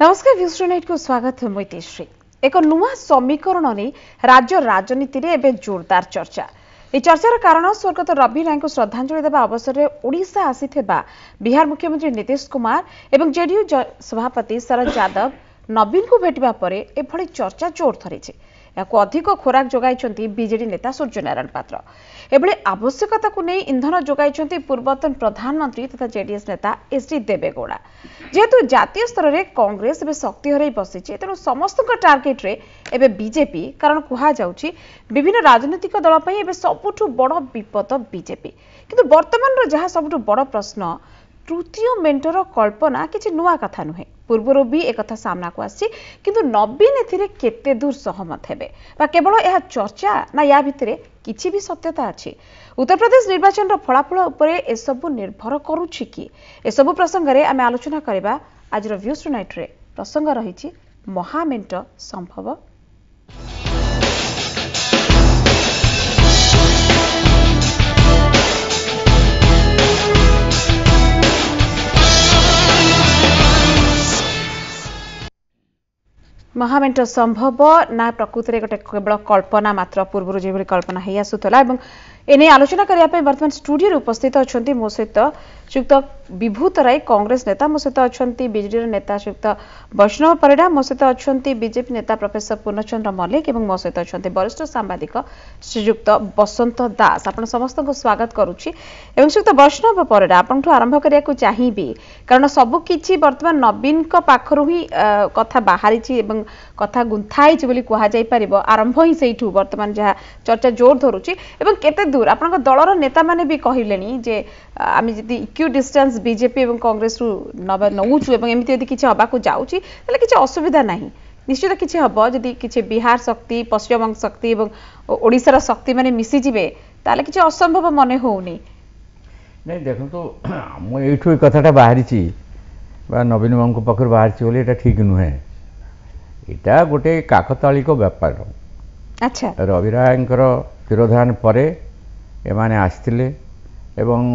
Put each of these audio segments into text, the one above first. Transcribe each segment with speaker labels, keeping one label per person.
Speaker 1: नमस्कार views night को स्वागत मैतेश्री एक नुआ समीकरण नहीं राज्य राजनीति में एवं जोरदार चर्चा ये चर्चार कारण स्वर्गत रवि राय को श्रद्धांजलि देवा अवसर में ओडिशा आसीथिबा बिहार मुख्यमंत्री नीतीश कुमार एवं जेडीयू सभापति शरद यादव नवीन को भेटिबा परे एभली चर्चा जोर धरिछि। याको अधिक खोराक जोगाइछन्ति बीजेडी नेता सूर्यनारायण पात्र एभली आवश्यकता को नहीं इंधन जोगाइछन्ति पूर्वतन प्रधानमंत्री तथा जेडीएस नेता एचडी देवेगौड़ा। जेहेतु जातीय स्तर में कांग्रेस एवं शक्ति हरई बसीचे तेणु समस्त टार्गेट रे एबे बीजेपी कारण कुहा जाउछि विभिन्न राजनीतिक दल पई एबे सबुठु बड़ विपद बीजेपी। किंतु वर्तमान जहाँ सबुठु बड़ प्रश्न तृतीय मेंटर कल्पना किछि नुआ कथा नुहे पूर्वर भी एक कथा सामना को आसी किंतु नवीन एथिरे केते दूर सहमत हेबे बा केवल यह चर्चा ना या भितरे किछि भी सत्यता अछि। उत्तर प्रदेश निर्वाचन फलाफल उपरे एसबु निर्भर करूछि कि एसबु प्रसंग रे आमे आलोचना करबा। आज व्यूज टुनाइट रे प्रसंग रहिछि महामेंट संभव। महामेंट संभव ना प्रकृति गोटे केवल कल्पना मात्र पूर्व जो कल्पना है आसूला एने आलोचना करने बर्तमान स्टूडियो उपस्थित अच्छा मो सहित श्रीयुक्त विभूत राय कांग्रेस नेता मो सहित अच्छा बीजेडी नेता श्रीयुक्त वैष्णव परिड़ा मो सहित अच्छा बीजेपी नेता प्रोफेसर पूर्णचंद्र मल्लिक और मो सहित अच्छा वरिष्ठ सांबादिक श्रीयुक्त बसंत दास आपण समस्त को स्वागत करुच्ची। श्रीयुक्त वैष्णव परिड़ा आपन आरंभ करने को चाहिए कारण सबकि बर्तमान नवीन पाखर ही कथा बाहरी कथा गुंथाई कहुपर आरंभ ही से बर्तमान जहाँ चर्चा जोर धरुची केते दूर आपन दलर नेता माने भी कहलेनी जे आमी जदि इक्यू डिस्टेंस बीजेपी और कांग्रेस रु नौचु एमती यदि किछि हबा को जाउची तले किछि असुविधा नहीं निश्चित किछि हबो जदि किछि बिहार शक्ति पश्चिमबंग शक्ति और ओडिसा शक्ति माने मिसी जिवे ताले किछि असंभव मने होउनी
Speaker 2: नहीं देखो तो हम एठु कथाटा बाहरीची बा नवीन बाबू पाखर बाहरीची बोले एटा ठीक नुहे एटा गोटे काकतालिक व्यापार।
Speaker 1: अच्छा
Speaker 2: रवि रायंकर तिरोधान परे एमाने आस्तिले एवं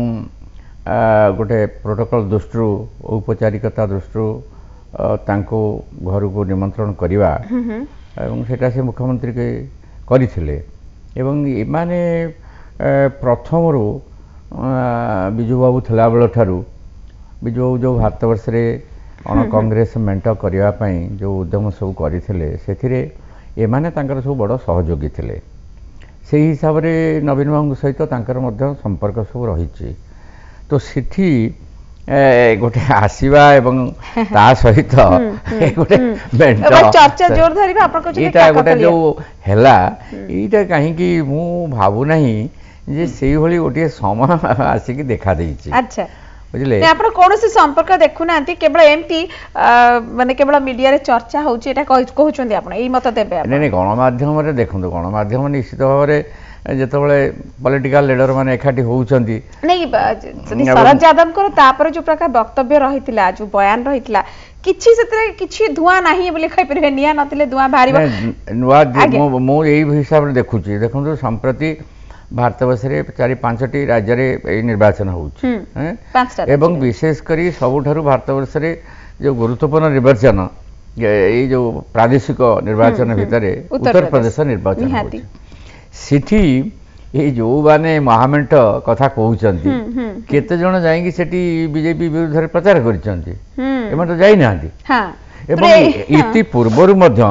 Speaker 2: गोटे प्रोटोकॉल दृष्टि औपचारिकता दृष्टि तांको घर को निमंत्रण करिवा एवं सेटा से मुख्यमंत्री के करिथिले एवं एमाने प्रथम रो बिजू बाबू थिला बेल ठारू बिजू बाबू जो भारत वर्ष रे अण कांग्रेस मेंट करिवा पई जो उद्यम सब करिथिले सेथिरे एमाने तांकर सब बड़ सहयोगी थिले से हिसाब से नवीन बाबू सहित तांकर मध्य संपर्क सब रही तो सिठी गोटे आसवा एवं ता सहित गोटे
Speaker 1: चर्चा जोर धरिबा आपन को
Speaker 2: एटा गोटे जो हैला एटा काहे कि मु भाबु नाही जे सेही भली गोटे समय आसी कि देखा देछि।
Speaker 1: अच्छा बुझले आपण कोनोसी संपर्क देखु नांती केवल एमती माने केवल मीडिया रे चर्चा होउची एटा कहउचंदी आपण एई मत देबे आपण
Speaker 2: नहीं गणमाध्यम रे देखंतु गणमाध्यम निश्चित भाव रे जेतबळे पॉलिटिकल लीडर माने एखाटी होउचंदी
Speaker 1: नहीं जदी शरद यादव को तापर जो प्रकार वक्तव्य रहितला जो बयान रहितला किछि सेते किछि धुआं नाही बोली कहि परबे निया नथिले धुआं भारीबा
Speaker 2: नुआ मो एई हिसाब रे देखुची देखंतु संप्रति भारत वर्ष रे 4-5टी राज्य रे निर्वाचन होउची एवं विशेष करी सबुठारु भारत वर्ष रे जो गुरुत्वपूर्ण निर्वाचन ये जो प्रादेशिक निर्वाचन भितर उत्तर प्रदेश निर्वाचन होउची सिठी ये जो माने महामेंट कथा कहउचंती केते जण जाईकी सेठी बीजेपी विरुद्ध रे प्रचार करिसंती एमन तो जाई नांती हां एवं इति पूर्वरु मध्य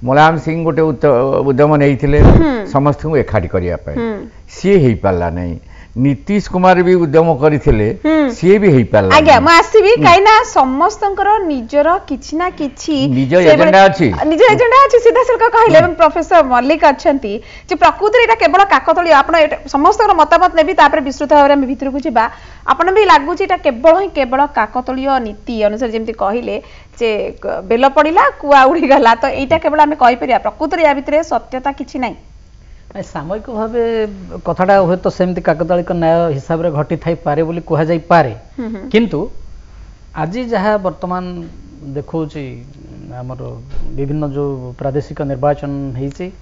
Speaker 2: मुलायम सिंह गोटे उद्यम नहीं समस्त को एकाठी करने सी हो पारा नहीं नीतीश कुमार भी उद्यम करथिले सी भी हो पारा
Speaker 1: आज्ञा म आसीबी काइना समस्तंकर निजर किछि ना किछि
Speaker 2: निज एजेंडा अछि
Speaker 1: सीधा सल्का कहले एवं प्रोफेसर मल्लिक अछंती जे प्रकृति एटा केवल काकतली आपण समस्तकर मतामत नेबी तापर विस्तृत भाबरे हम भितर को जिबा आपण भी लागु जे एटा केवल काकतलीय नीति अनुसार जेमति कहिले जे बेल पड़िला कुआ उड़ी गला तो एटा केवल हम कहि परिया प्रकृति या भितरे सत्यता किछि नै
Speaker 3: सामयिक भाव कथाटा हे तो सेमती काकतालिक न्याय हिसाब से घटी थाई पारे बोली कहा जाई पारे किंतु आज जहाँ वर्तमान देखौची हमर विभिन्न जो प्रादेशिक निर्वाचन हेची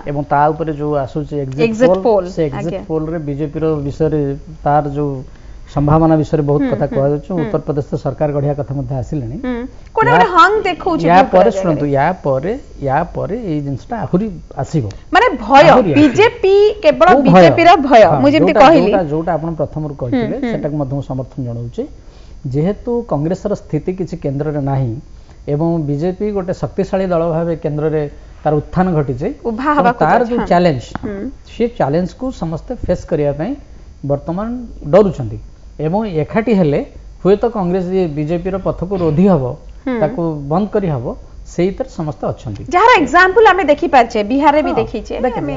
Speaker 3: एवं ता ऊपर जो आसुची एग्जिट पोल से एग्जिट पोल रे बीजेपी रो विषय रे तार जो संभावना विषय बहुत कथा कहु उत्तर प्रदेश तो सरकार गढ़िया कथा मध्ये आसिलेनी
Speaker 1: कोडे कोडे हंग देखौछि
Speaker 3: या पर सुनतु या पर ए जिंसटा आहुरी आसीबो
Speaker 1: माने भय बीजेपी केवल बीजेपी रो भय मु जेमति कहिली
Speaker 3: जोटा आपण प्रथम रु कहिथिले सेटा मध्यम समर्थन जणाउछि जेहेतु कांग्रेस रो स्थिति किछि केंद्र रे नाही एवं बीजेपी गोटे शक्तिशाली दल भाव केंद्र रे तार उत्थान घटी तार जो चैलेंज से चैलेंज को समस्त फेस करिया पई वर्तमान डरुछंती एवं एकाठी हेले हुए तो कांग्रेस बीजेपी रो पथ को रोधी हबो ताको बंद करी हबो सेही तर समस्त अछंती
Speaker 1: जहार एग्जांपल हमें देखि पाछे बिहार रे भी देखि छे हमें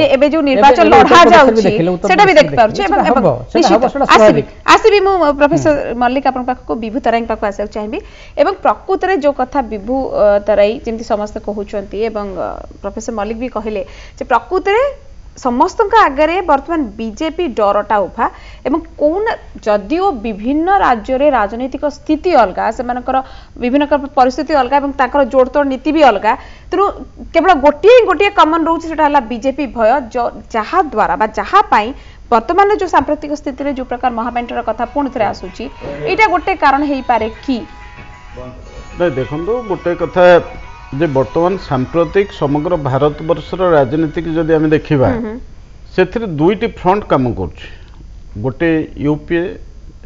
Speaker 1: एबे जो निर्वाचन लढा जाउछि सेटा भी देख पाउछि एवं आसीबी मु प्रोफेसर मल्लिक आपन पाख को विभू तराई पाख आसे चाहिबी एवं प्रकृत रे जो कथा विभू तराई जेमति समस्त कहउछंती एवं प्रोफेसर मल्लिक भी कहिले जे प्रकृत रे समस्त आगे बर्तमान बीजेपी डरटा उभा एवं कौन जदिओ विभिन्न राज्य रे राजनीतिक स्थिति अलग से विभिन्न परिस्थिति अलग एवं ताकर जोड़तोड़ नीति भी अलग तेणु केवल गोटे गोटे कमन रोचे सेटा बीजेपी भय जहा द्वारा बा जहा पाई वर्तमान जो सांप्रतिक स्थिति रे जो प्रकार महामेंटर कथा पुणी थे आसूची एटा गोटे कारण हेई पारे कि
Speaker 4: देखो गोटे कथा जे वर्तमान सांप्रतिक समग्र भारत वर्षर राजनीति की जदि आम देखा से दुईटी फ्रंट काम कर गोटे यूपीए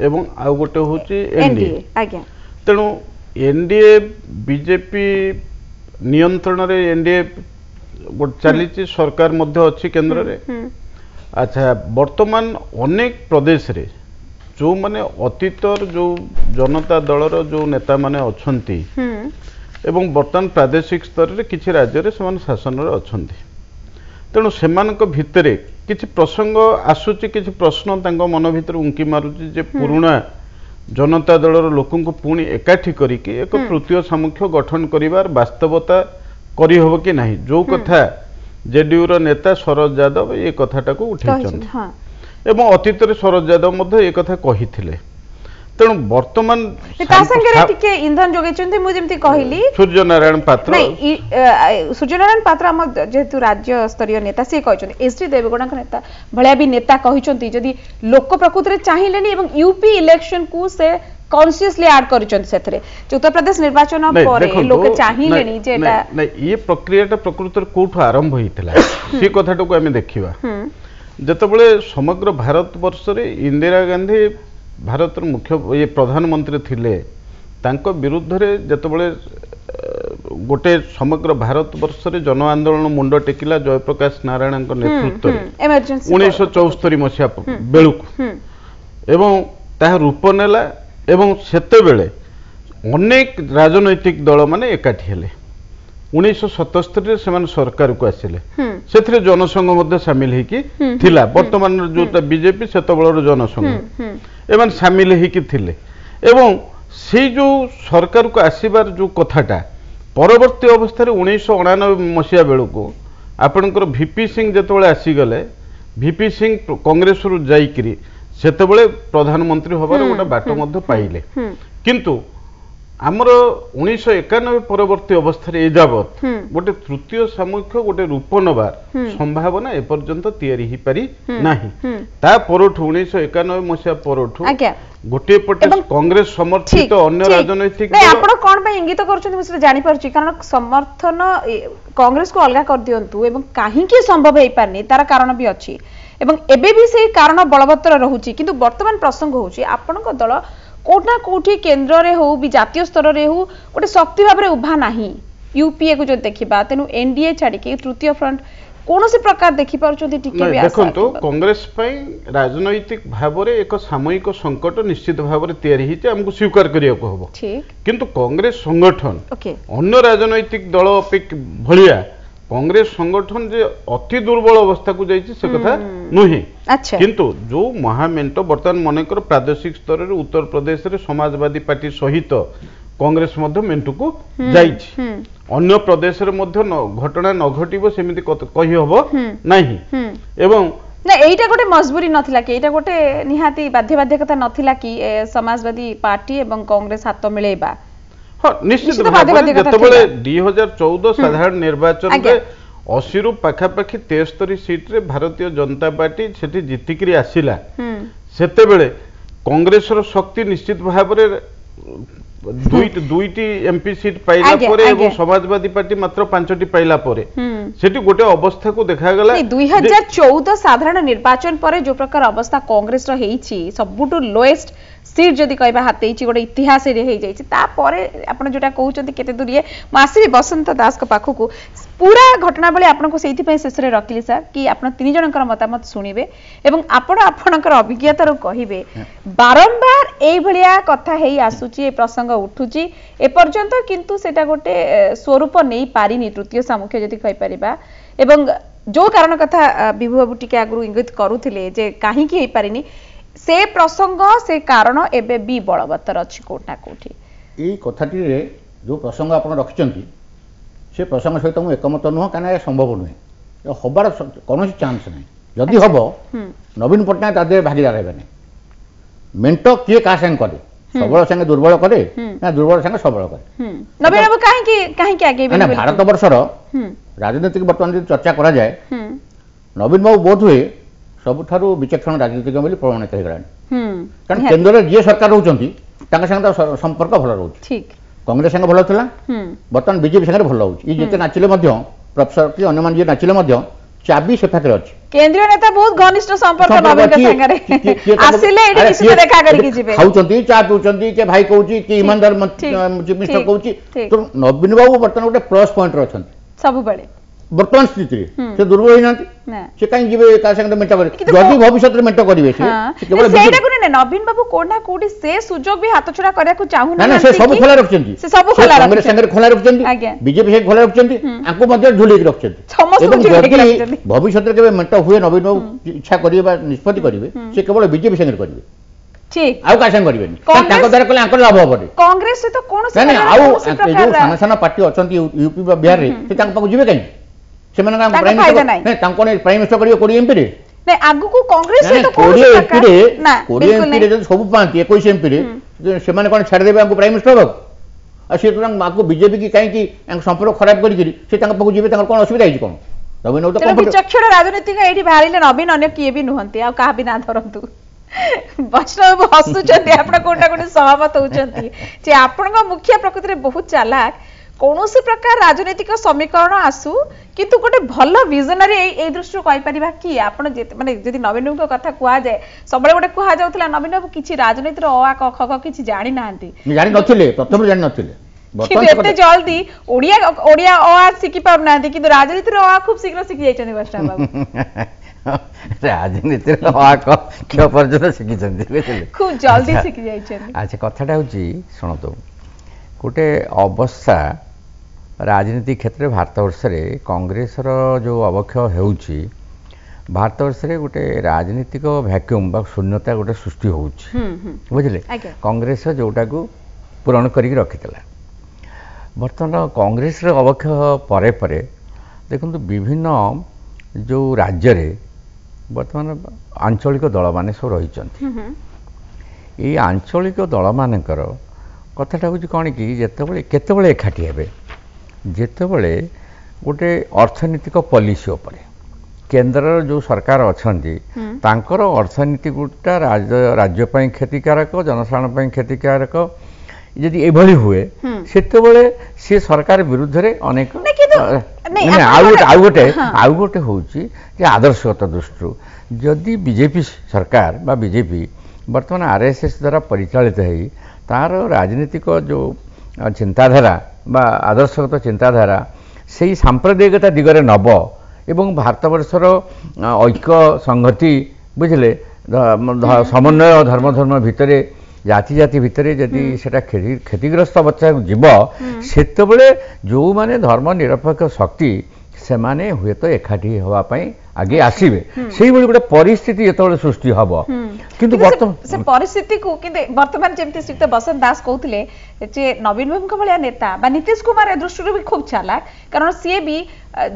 Speaker 4: एवं आउ गोटे हूँ एनडीए तेणु एनडीए बीजेपी नियंत्रण रे एनडीए चली सरकार मध्य अच्छी केंद्र रे अच्छा वर्तमान अनेक प्रदेश रे जो माने अतीतर जो जनता दलर जो नेता माने अछंती एवं बर्तमान प्रादेशिक स्तर रे किछि राज्य रे समान शासन रे अछंती तेणु सेमानक भितरे किछि प्रसंग आसुची किछि प्रश्न तांको मन भितर उंकी मारुची जे पुराणा जनता दलर लोकन को पुणी एकाठी करिके एक तृतीय सामुख्य गठन करिवार वास्तवता करि होबो कि नाही जो कथा जेडीयू रो नेता शरद यादव ए कथाटा को उठैछन एवं अतीत रे शरद यादव मध्ये ए कथा कहिथिले तेणु वर्तमान
Speaker 1: इंधन जोगेचंती मु जेमती कहली
Speaker 4: सूर्यनारायण पात्र
Speaker 1: नहीं सूर्यनारायण पात्र हम जेतु राज्य स्तरीय नेता से कहचंती एसडी देवगौड़ा नेता भलिया भी नेता कहचंती जदी लोक प्रकृति रे चाहिलेनी एवं यूपी इलेक्शन को से कॉन्शियसली ऐड करचंती सेथरे उत्तर प्रदेश निर्वाचन परे लोक चाहिलेनी जेटा
Speaker 4: नहीं ये प्रक्रियाटा प्रकृति रे कोठो आरंभ होइतला से कथाटा को हमें देखिबा जतबेले समग्र भारत वर्ष रे इंदिरा गांधी भारत मुख्य ये प्रधानमंत्री थिले तांको विरुद्ध रे जतबेले गोटे समग्र भारत वर्ष रे जन आंदोलन मुंड टेकिला जयप्रकाश नारायण नेतृत्व रे 1974 मसिया बेलुक एवं ताहा रूप नेला एवं सेते बेले अनेक राजनैतिक दल माने एकाठी हेले 1977 रे सेमान सरकार को आसिले सेथिरे जनसंघ मध्ये शामिल हेकी थिला वर्तमान जोटा बीजेपी सेते बेलर जनसंघ एमान शामिल हेकी थिले एवं से जो सरकार को आसीबार जो कथाटा परवर्ती अवस्था रे 1999 मसिया बेलको आपनकर वीपी सिंह जेतबेले आसीगले वीपी सिंह कांग्रेस रु जाईकरी सेतबेले प्रधानमंत्री होबार गोटा बाट मध्ये पाइले किंतु आमर 1991 परवर्ती अवस्था रे एजावत गोटे तृतीय सामूहिक गोटे रूप नबार संभावना एपर्यंत तैयारी ही पारी नाही ता परठु 1991 मसिया परठु गोटे पटे कांग्रेस समर्थित अन्य राजनैतिक
Speaker 1: नहीं आपण कोन पे इंगित करछन मुसे जानि परछि कारण समर्थन कांग्रेस को अलगा कर दियंतु एवं काहे की संभव हे पारनी तार कारण भी अछि एवं एबे भी से कारण बलवत्तर रहउछि किंतु वर्तमान प्रसंग होछि आपण को दल कोठा कोठी केंद्र रे हो भी जातीय स्तर रे हो गोटे शक्ति भाव रे उभा नाही यूपीए को जो देखिबा तेनु एनडीए छाडी के तृतीय फ्रंट कोनोसी प्रकार देखि पारछथि टिके भी आसा
Speaker 4: देखंतु कांग्रेस पई राजनैतिक भाव रे एक सामूहिक संकट निश्चित भाव रे तयारी हिते हमकु स्वीकार करिया को हबो
Speaker 1: ठीक
Speaker 4: किंतु कांग्रेस संगठन अन्य राजनैतिक दल भलिया कांग्रेस संगठन जे अति दुर्बल अवस्था को जाइछि से कथा नुहि
Speaker 1: अच्छा
Speaker 4: किंतु जो महामेंट वर्तमान मनकर प्रादेशिक स्तर रे उत्तर प्रदेश रे समाजवादी पार्टी सहित कांग्रेस मध्य मेंटू को जाइछि अन्य प्रदेश रे मध्य घटना न घटिबो सेमिति कहि हबो नाही एवं
Speaker 1: ना एटा गोटे मजबूरी नथिला कि एटा गोटे निहाती बाध्यबाध्यकता नथिला कि समाजवादी पार्टी एवं कांग्रेस हाथ मिलेबा
Speaker 4: हाँ निश्चित भाव जेतबेले 2014 साधारण निर्वाचन रे 80 रु पाखापाखि 73 सीट रे भारतीय जनता पार्टी सेठी जितिकरी आसिला सेते बेले କଂଗ୍ରେସର ଶକ୍ତି ନିଶ୍ଚିତ ଭାବରେ ଦୁଇଟି ଏମ୍ପି ସିଟ୍ ପାଇଲା ପରେ ଏବଂ ସମାଜବାଦୀ ପାର୍ଟି ମାତ୍ର 5ଟି ପାଇଲା ପରେ ସେଠି ଗୋଟେ ଅବସ୍ଥାକୁ ଦେଖାଗଲା
Speaker 1: 2014 ସାଧାରଣ ନିର୍ବାଚନ ପରେ ଯୋଉ ପ୍ରକାର ଅବସ୍ଥା କଂଗ୍ରେସର ହେଇଛି ସବୁଠୁ ଲୋଏଷ୍ଟ सीट जदि कहबा हाथ गोटे इतिहास तापर आप जोटा कहते केते दूर ये आसबि बसंत दास पाखक पूरा घटनावली आपको से शेष में रखिली सर कि आप तीन जनकर मतामत शुणवे और आपणकर अभिज्ञतार कहे बारंबार ये कथा है आसूची प्रसंग उठुची एपर्यंत किंतु सेटा गोटे स्वरूप नहीं पारिनी तृतीय सामुख्य जदि कहीपर एवं जो कारण कथा विभु बाबू टिके आगु इंगित करुले जे कहीं पारिनी से प्रसंग से कारण एबे भी बलवत्तर अच्छी कोठा कोठी
Speaker 5: ये कथाटी रे जो प्रसंग आप रखिंट से प्रसंग सहित मुझे एकमत नुह क्या संभव नुहे हबार कौन चान्स ना जदि हम नवीन पट्टनायक तादे भागीदार हे मेट किए क्या संग करे सबल संगे दुर्बल करे ना दुर्बल संगे सबल करे
Speaker 1: नवीन बाबू कहीं आगे
Speaker 5: भारत वर्षर राजनीतिक बर्तमान चर्चा करा जाए नवीन बाबू बोध हुए सबुठारु विचक्षण राजनीतिक बोली प्रमाणित हो गलानी कारण केंद्र में जी सरकार रोचंती तांका संगे संपर्क भल रोच
Speaker 1: ठीक
Speaker 5: कांग्रेस संगे भल थिला बर्तमान बीजेपी संगे भल होउची ई जेते नाचिले मध्य प्रोफेसर की अन्यमान जे नाचिले मध्य चाबी से पाखरे अछि
Speaker 1: केंद्रीय नेता बहुत घनिष्ठ संपर्क नवीन के संगे आसिले एडी किसी को देखा करी जिबे
Speaker 5: खाउचंती चा पिउचंती के भाई कहउची कि ईमानदार चीफ मिनिस्टर कहउची तो नवीन बाबू बर्तमान गोटे प्लस पॉइंट रे अछंती
Speaker 1: सब बेले
Speaker 5: बर्तमान स्थिति से दुर्बल होई नांती से कहीं जीवे का संग मेंट करे जदि भविष्य में मेंट करिवे से
Speaker 1: केवल सेटा को नवीन बाबू कोना कोडी से सुजोग भी हाथ छुड़ा करिया को चाहू
Speaker 5: ना से सब खोला रखचंती
Speaker 1: से सब खोला
Speaker 5: कांग्रेस संग खोला रखचंती बीजेपी से खोला रखचंती आंको मध्य झुली रखचंती एवं जदि भविष्य में केबे मेंट हुए नवीन बाबू इच्छा करिवे बा निष्पत्ति करिवे से केवल बीजेपी संग करिवे
Speaker 1: ठीक
Speaker 5: आउ का संग करिवेनी ताको द्वारा कले आंको लाभ होबे
Speaker 1: कांग्रेस से तो कोन से
Speaker 5: नहीं आउ जो साना साना पार्टी अछंती यूपी बा बिहार रे से ताको पाको जिवे कहीं प्राइम मिनिस्टर करियो कोडी एमपी रे
Speaker 1: नै आगु को कांग्रेस से तो
Speaker 5: कोडी एमपी रे जब सब पांती 21 एमपी रे से माने कोन छाड़ देबे हमको प्राइम मिनिस्टर हो आ से तो माको बीजेपी की काई की संपर्क खराब करी करी से तांका पाको जिबे तांका कोन असुविधा हिज कोन नवीन तो
Speaker 1: विचक्षण राजनीति का एठी भारिले नवीन अन्य किए भी नुहंती आ कहा भी ना धरंतु वैष्णव हसुचंती आपण कोटा कोटी सहमत होचंती जे आपनका मुखिया प्रकृति रे बहुत चालाक कौनसी प्रकार राजनीतिक समीकरण आसू किंतु गोटे भल विजनरी ए दृष्टि कहि परिबा कि आपण माने जदि नवीन बाबू कथा कुआ जाए सबले गोटे कुआ जाउतला नवीन बाबू किछि राजनीतिर अ क ख क किछि जानि नाहंती
Speaker 5: जानि नथिले प्रथम जानि नथिले
Speaker 1: कि एते जल्दी ओडिया अ सिखि पाउ नाहंती किंतु राजनीतिर अ खूब शीघ्र सिखि जाइछन वैष्णव बाबू
Speaker 2: राजनीतिर अ क क्यों पर्यंत सिखि जंदी बुझले
Speaker 1: खूब जल्दी सिखि जाइछन
Speaker 2: अच्छा कथाटा होची सुनतो गोटे अवस्था राजनीति क्षेत्र में भारतवर्ष में कांग्रेस जो अवक्षय होउची भारतवर्ष में गोटे राजनीतिक भैक्यूम बा शून्यता गोटे सृष्टि होउची बुझले कांग्रेस जोटा को पूरण करिक रखितला बर्तमान कांग्रेस अवक्षय परे परे देखंतु विभिन्न जो राज्य रे बर्तमान आंचलिक दल माने सब रही ये आंचलिक दल मानकर कथाटा हूँ कौन कि जितेबाला केतबले एकाठी हे जितेबाला गोटे अर्थनैतिक पॉलिसी उपरे केंद्र जो सरकार अच्छी तांकर अर्थनीति गोटा राज्य क्षतिकारक जनसाधारण क्षतिकारक यदि एभली हुए सेतेबेले से सरकार विरुद्ध रे अनेक आउ गोटे होची जे आदर्शगत दृष्टि जदि बीजेपी सरकार बा बीजेपी वर्तमान आरएसएस द्वारा परिचालित है तार राजनीतिक जो चिंताधारा बा आदर्शगत चिंताधारा से सांप्रदायिकता दिगरे नब एवं भारतवर्षर ऐक्य संहति बुझले समन्वय धर्म भितर जाति जाति भितर जदि सेटा क्षतिग्रस्त अवस्था जीव सेतबेले जो माने धर्म निरपेक्ष शक्ति से माने हुए तो एकाठी होवा पई आगे आसीबे सेही बली गोटे परिस्थिति जेतबेले सृष्टि हबो किंतु वर्तमान
Speaker 1: से परिस्थिति को किंतु वर्तमान जेमति श्री बसंत दास कहउथिले जे नवीन बाबू भलिया नेता बा नीतीश कुमार दृष्टि भी खूब चालाक कारण सी भी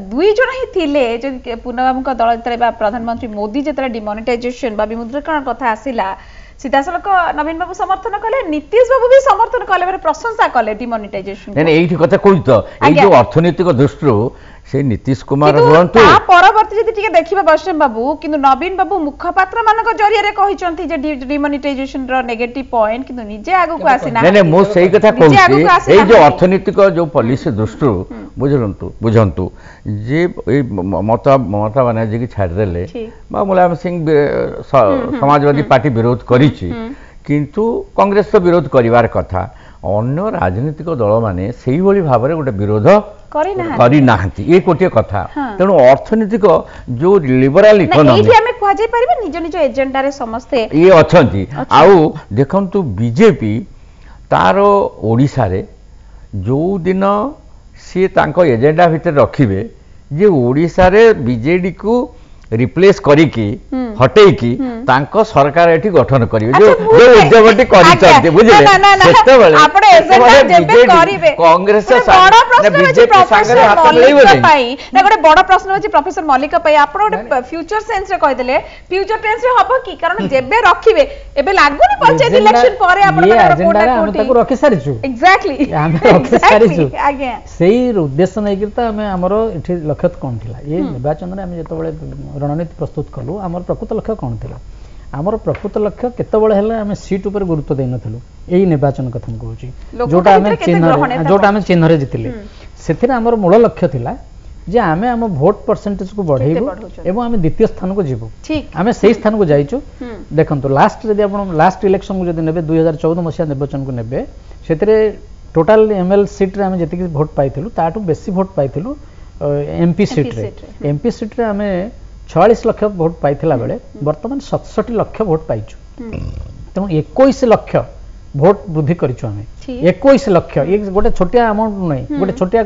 Speaker 1: दुई जन ही थिले जे पूर्णा बाबू दल जेतले प्रधानमंत्री मोदी जेतले डिमोनेटाइजेशन बा विमुद्रीकरण कथा आसिला सीधासलख नवीन बाबू समर्थन कले नीतीश बाबू भी समर्थन कले प्रशंसा कले डिमोनेटाइजेशन
Speaker 2: एठी कथा कहि तो ए जो अर्थनैतिक दृष्टि से नीतीश कुमार हुअंतु
Speaker 1: परवर्ती जदि टिके देखिबा वैष्णव बाबू किंतु नवीन बाबू मुखपात्र मानक जरिया रे कहिसंती जे डिमोनेटाइजेशन रो नेगेटिव पॉइंट किंतु निजे आगु को आसी ना
Speaker 2: नहीं मो सही कथा कहूची ए जो अर्थनीतिक जो पॉलिसी दृष्टि बुझंतु जे ममता बनर्जी की छाड़ देले बा मुलायम सिंह समाजवादी पार्टी विरोध करिछि किंतु कांग्रेस तो विरोध करिवार कथा अन्य राजनीतिक दल माने सेही भली भाबरे गोटे विरोध करी नाहंती ये गोटे कथा तेणु अर्थनीतिक जो लिबराल इकोनॉमी
Speaker 1: एठी हमें कुआ जाय परिबे निज निज एजेंडा रे समस्ते
Speaker 2: ये अछंती आउ देखंतु बीजेपी तारो ओडिसा रे जो दिन सी तांको एजेंडा भीतर रखिबे जे ओडिसा रे बीजेडी को रिप्लेस करिकी हटेकी तांको सरकार एठी गठन करिवे जो उद्यमटी करि चलते बुझिले सेते बेले
Speaker 1: आपडे एजेंडा जेबे करिवे
Speaker 2: कांग्रेस
Speaker 1: बड़ा प्रश्न अछि प्रोफेसर मल्लिक पई ना गोटे बड़ा प्रश्न अछि प्रोफेसर मल्लिक पई आपण गोटे फ्यूचर सेंस रे कहि देले फ्यूचर टेंस रे हबो की कारण जेबे रखिवे एबे लागुनी पंचायत इलेक्शन परे आपण
Speaker 3: एजेंडा हम ताको रखि सारिछु
Speaker 1: एग्जैक्टली
Speaker 3: हम रखि सारिछु
Speaker 1: आगे
Speaker 3: सेही उद्देश्य नै कि त हमें हमरो एठी लक्ष्य कोन थिला ये निर्वाचन रे हम जतो बेले रणनीति प्रस्तुत कलु हमर प्रकृत लक्ष्य कौन थिला आमर प्रकृत लक्ष्य केतबळे हेले आमे सीट ऊपर गुरुत्व देइ नथलु एही निर्वाचन कथा हम कहूची जोटा आमे चिन्ह रे जितिले सेथिरे हमर मूल लक्ष्य थिला जे आमे हम वोट परसेंटेज को बढ़ेबो एवं आमे द्वितीय स्थान को जीवो आमे सेही स्थान को जाइछु देखंतु लास्ट जदि आपण लास्ट इलेक्शन को जदि नेबे 2014 मसिया निर्वाचन को नेबे सेथिरे टोटल एमएल सीट रे आमे जति वोट पाइथिलु ताटू बेसी वोट पाइथिलु एमपी सीट रे आमे 46 लाख वोट पाइथिला बेले वर्तमान 67 लाख वोट पाइछु तेणु 21 लाख वोट वृद्धि करिछु आमे 21 लाख ये गोटे छोटिया अमाउंट नै गोटे छोटिया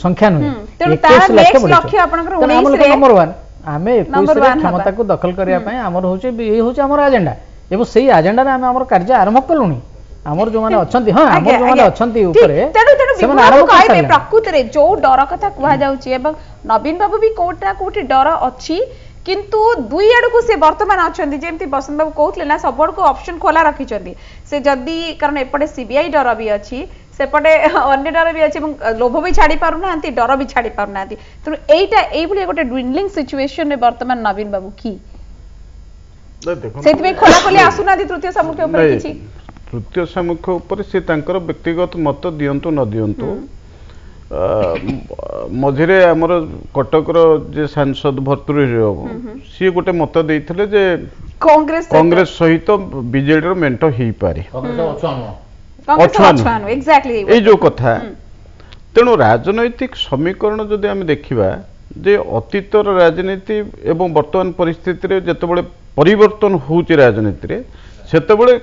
Speaker 3: संख्या नै 21 लाख लक्ष्य आपनकर 19 रे नंबर 1 आमे 21 रे क्षमता को दखल करिया पय हमर होचे ए होचे हमर एजेंडा एवं सेही एजेंडा रे आमे हमर कार्य आरंभ कलुनी हमर जो माने अछंती हां हमर जो माने अछंती ऊपरे से माने आरंभ
Speaker 1: कहबे प्रकृति रे जो डर कथा कुहा जाउची एवं नवीन बाबू भी कोटा कोठी डर अछि किंतु दुई आड़ को से वर्तमान अछंती जेमती बसंत बाबू कहउतले ना सब को ऑप्शन खोला रखी चंदी से जदी कारण एपटे सीबीआई डर भी अछि सेपटे अन्य डर भी अछि लोभ भी छाड़ी पारु नांती डर भी छाड़ी पारु नांती तो एटा एई भली गोटे ड्विंडलिंग सिचुएशन रे वर्तमान नवीन बाबू की सेति में खोला खोली आसुना दी तृतीय सामुख्य ऊपर किछि
Speaker 4: तृतीय सामुख्य ऊपर से तांकर व्यक्तिगत मत दियंतु न दियंतु मझिरे हमर कटकर जे सांसद भर्तृहरि बाबू सी गोटे मत देइथिले जे कांग्रेस सहित बीजेडी रो मेंटो हेई पारे
Speaker 1: एग्जैक्टली
Speaker 4: ए जो कथा तेणु राजनैतिक समीकरण जदि आम देखिबा जे अतीतर राजनीति एवं वर्तमान परिस्थिति रे जतबेले परिवर्तन होउची राजनीति रे सेतबेले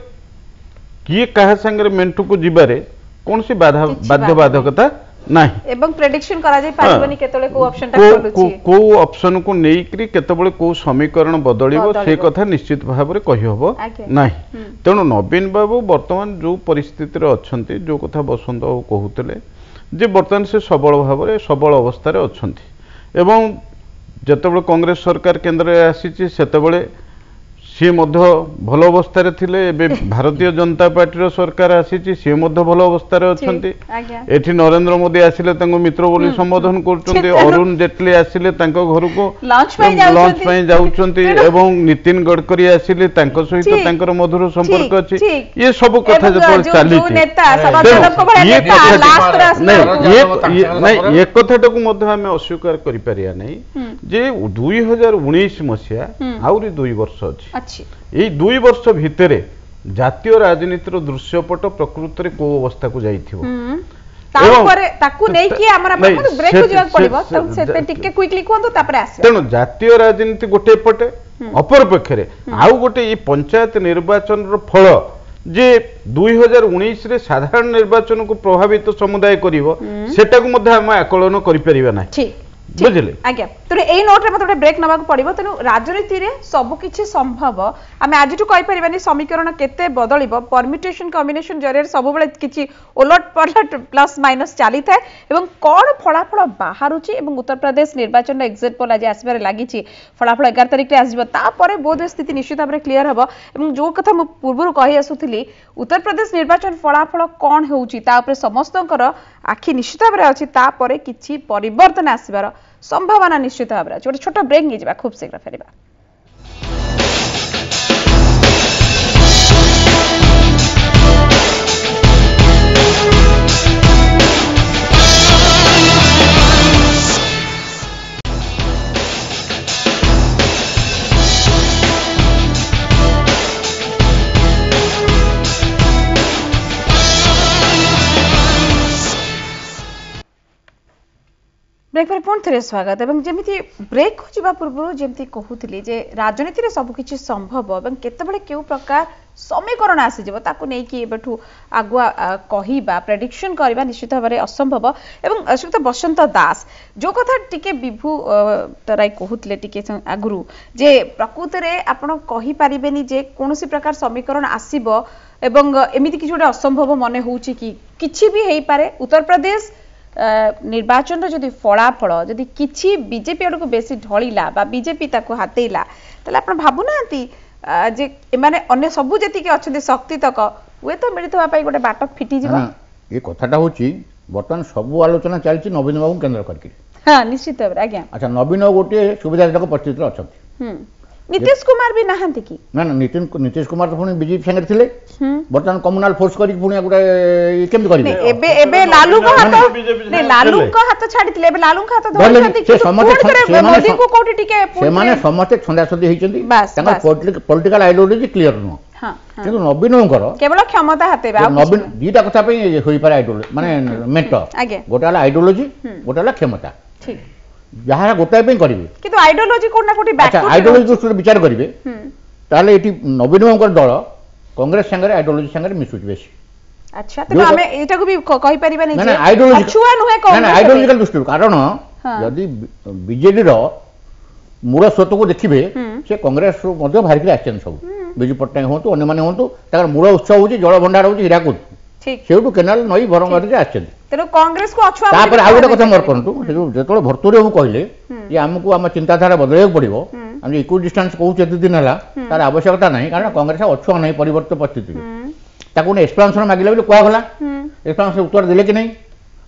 Speaker 4: किए कहा संगे मेंटू को जिबारे कौन सी बाध्यबाधकता नाही
Speaker 1: एवं प्रेडिक्शन करा जाय पारिबनी केतले को ऑप्शन टा खोलुची
Speaker 4: को ऑप्शन को नेइकरी केतबेले को समीकरण बदलिबो से कथा निश्चित भाबरे कहि होबो नाही तेणु नवीन बाबू वर्तमान जो परिस्थिति रे अछंती जो कथा बसंत बाबू कहउतले जे वर्तमान से सबल भाबरे सबल अवस्था रे अछंती एवं जतबेले कांग्रेस सरकार केंद्र रे आसीची सेतबेले सी मध्य भल अवस्था थिले एबे भारतीय जनता पार्टी रो सरकार आसीची सी मध्य भल अवस्था रे अछंती एठी नरेंद्र मोदी आसिले तांको मित्र बोली संबोधन करचंती अरुण जेटली आसिले तांको घर को लॉन्च पई जाउचंती एवं नितिन गडकरी आसिले तांको सहित तांकर मधुर संपर्क अछि ये सब कथा जतोल चाली
Speaker 1: जो नेता सभासद को बड़ा नेता लास्ट रास
Speaker 4: नहीं एक कथाटा को मध्य हम अस्वीकार करि परिया नहीं जे 2019 मसिया आउरी 2 वर्ष अछि এই 2 वर्ष भितरे जातीय राजनीतिर दृश्यपट प्रकृति को अवस्था को जाइथिबो
Speaker 1: तापर ताकू नै कि हमरा अपन ब्रेक को जवाब पड़िबो त सेते टिके क्विकली कोन तो तापर आसे
Speaker 4: तेनो जातीय राजनीति गोटे पटे अपर पक्षरे आउ गोटे ई पंचायत निर्वाचन रो फल जे 2019 रे साधारण निर्वाचन को प्रभावित समुदाय करिवो सेटा को मध्ये हम आकलन करि परिबा नै बुझिले
Speaker 1: आज्ञा तेणु यही नोट में गोटे ब्रेक नवा पड़ो तेणु राजनीति में सबकि संभव आम आज कही पारानी समीकरण केते बदल परम्यूटेशन कॉम्बिनेशन जरिए सब किसी ओलट पलट प्लस माइनस चली था कौन फलाफल बाहर उत्तर प्रदेश निर्वाचन एग्जिट पोल आज आसबार लगी फलाफल 11 तारिख आसपर बोध स्थिति निश्चित भाव में क्लीयर हम जो कथा मुझे पूर्व कही आसुली उत्तर प्रदेश निर्वाचन फलाफल कौन होपर समस्त आखि निश्चित भाव में अच्छी किसी परिवर्तन आसबार संभावना निश्चित भाव में गोटे छोट ब्रेक नहीं जा खूब शीघ्र फेर ब्रेक पर पुणी थे स्वागत एवं जमी ब्रेक हो पूर्व जमी कहूली जे राजनीति में सबकि संभव और केतबेले क्यों प्रकार समीकरण आसीजो ताकू नहीं कि एबेठू आगुआ कहिबा प्रेडिक्शन करबा निश्चित भाव में असंभव एवं श्रीयुक्त बसंत दास जो कथा टिके विभू तराई कहूले टिके आगुरु जे प्रकृत रे आपण कहि परिबेनी जे कोनोसी प्रकार समीकरण आसीबो एवं एमिति किछि गोटे असंभव मने होउची कि किछि भी हेई पारे उत्तर प्रदेश निर्वाचन जदि फलाफल जदि किछि बीजेपी आड़ को बेसी ढलिला बा बीजेपी ताको हातेइला तले आपण भाबु नांती जे माने अन्य सबु जति के अछथि शक्ति तक वे तो मिलितवा पई गोटे बाट फिटी जिवो
Speaker 5: ये कथाटा होची बर्तमान सबु आलोचना चलछि नवीन बाबू केंद्र करके
Speaker 1: हां निश्चित भाव आज्ञा
Speaker 5: अच्छा नवीन गोटे सुविधाजनक परिस्थिति अछथि
Speaker 1: नीतीश कुमार भी नहांती की
Speaker 5: ना ना नीतीश कुमार तो पुणी बीजेपी संगे थिले बर्तमान कम्युनाल फोर्स करी पुणी गोटे केमति करिवे
Speaker 1: एबे एबे लालू को हाथ ने लालू को हाथ छाडिथिले एबे लालू को हाथ धरछंती कि मोदी को कोठी टिके
Speaker 5: से माने समस्त छंदासंदी हिचंती तांका पॉलिटिकल आइडियोलॉजी क्लियर नो हां किंतु नवीनकर
Speaker 1: केवल क्षमता हातेबा
Speaker 5: नवीन दीटा कथा पे होई पारे आइडियोलॉजी माने मेंटर गोटा वाला आइडियोलॉजी गोटा वाला क्षमता
Speaker 1: ठीक
Speaker 5: जहाँ गोटाए करेंगे
Speaker 1: किंतु आइडियोलॉजी कोना कोठी बैक
Speaker 5: आइडियोलॉजी दृष्टि विचार करेंगे ताले एटी नवीन बाबू दल कांग्रेस संगे आइडियोलॉजी संगे मिसुच बेसी
Speaker 1: अच्छा तो हमें एटा को भी कहि परिबा नै
Speaker 5: जे आइडियोलॉजी
Speaker 1: अछुआ नुहे कांग्रेस
Speaker 5: ना आइडियोलॉजिकल दृष्टि कारण यदि बीजेडी रो मूल स्रोत को देखिबे से कांग्रेस रो मध्ये बाहर के आछन सब बिजू पट्टनायक होतु अन्य माने होतु तार मूल उत्सव होची जल भंडार होची हीराकुद
Speaker 1: ठीक
Speaker 5: सेउटु केनाल नई भरंगारी के आछन
Speaker 1: तेनो कांग्रेस को अछुआ
Speaker 5: तापर आ गोटे कथा मोर करंतु जेतोळे भर्तुरे हम कहले जे हमकु हम चिंताधारा बदलैक पड़िबो हम इक्वल डिस्टेंस कहू एते दिन हला तार आवश्यकता नहीं कारण कांग्रेस अछुआ नहीं परिवर्तन परिस्थिति ताकू एक्सप्लेनेशन मागिले बोले कुआ गला एक्सप्लेनेशन उत्तर दिले कि नहीं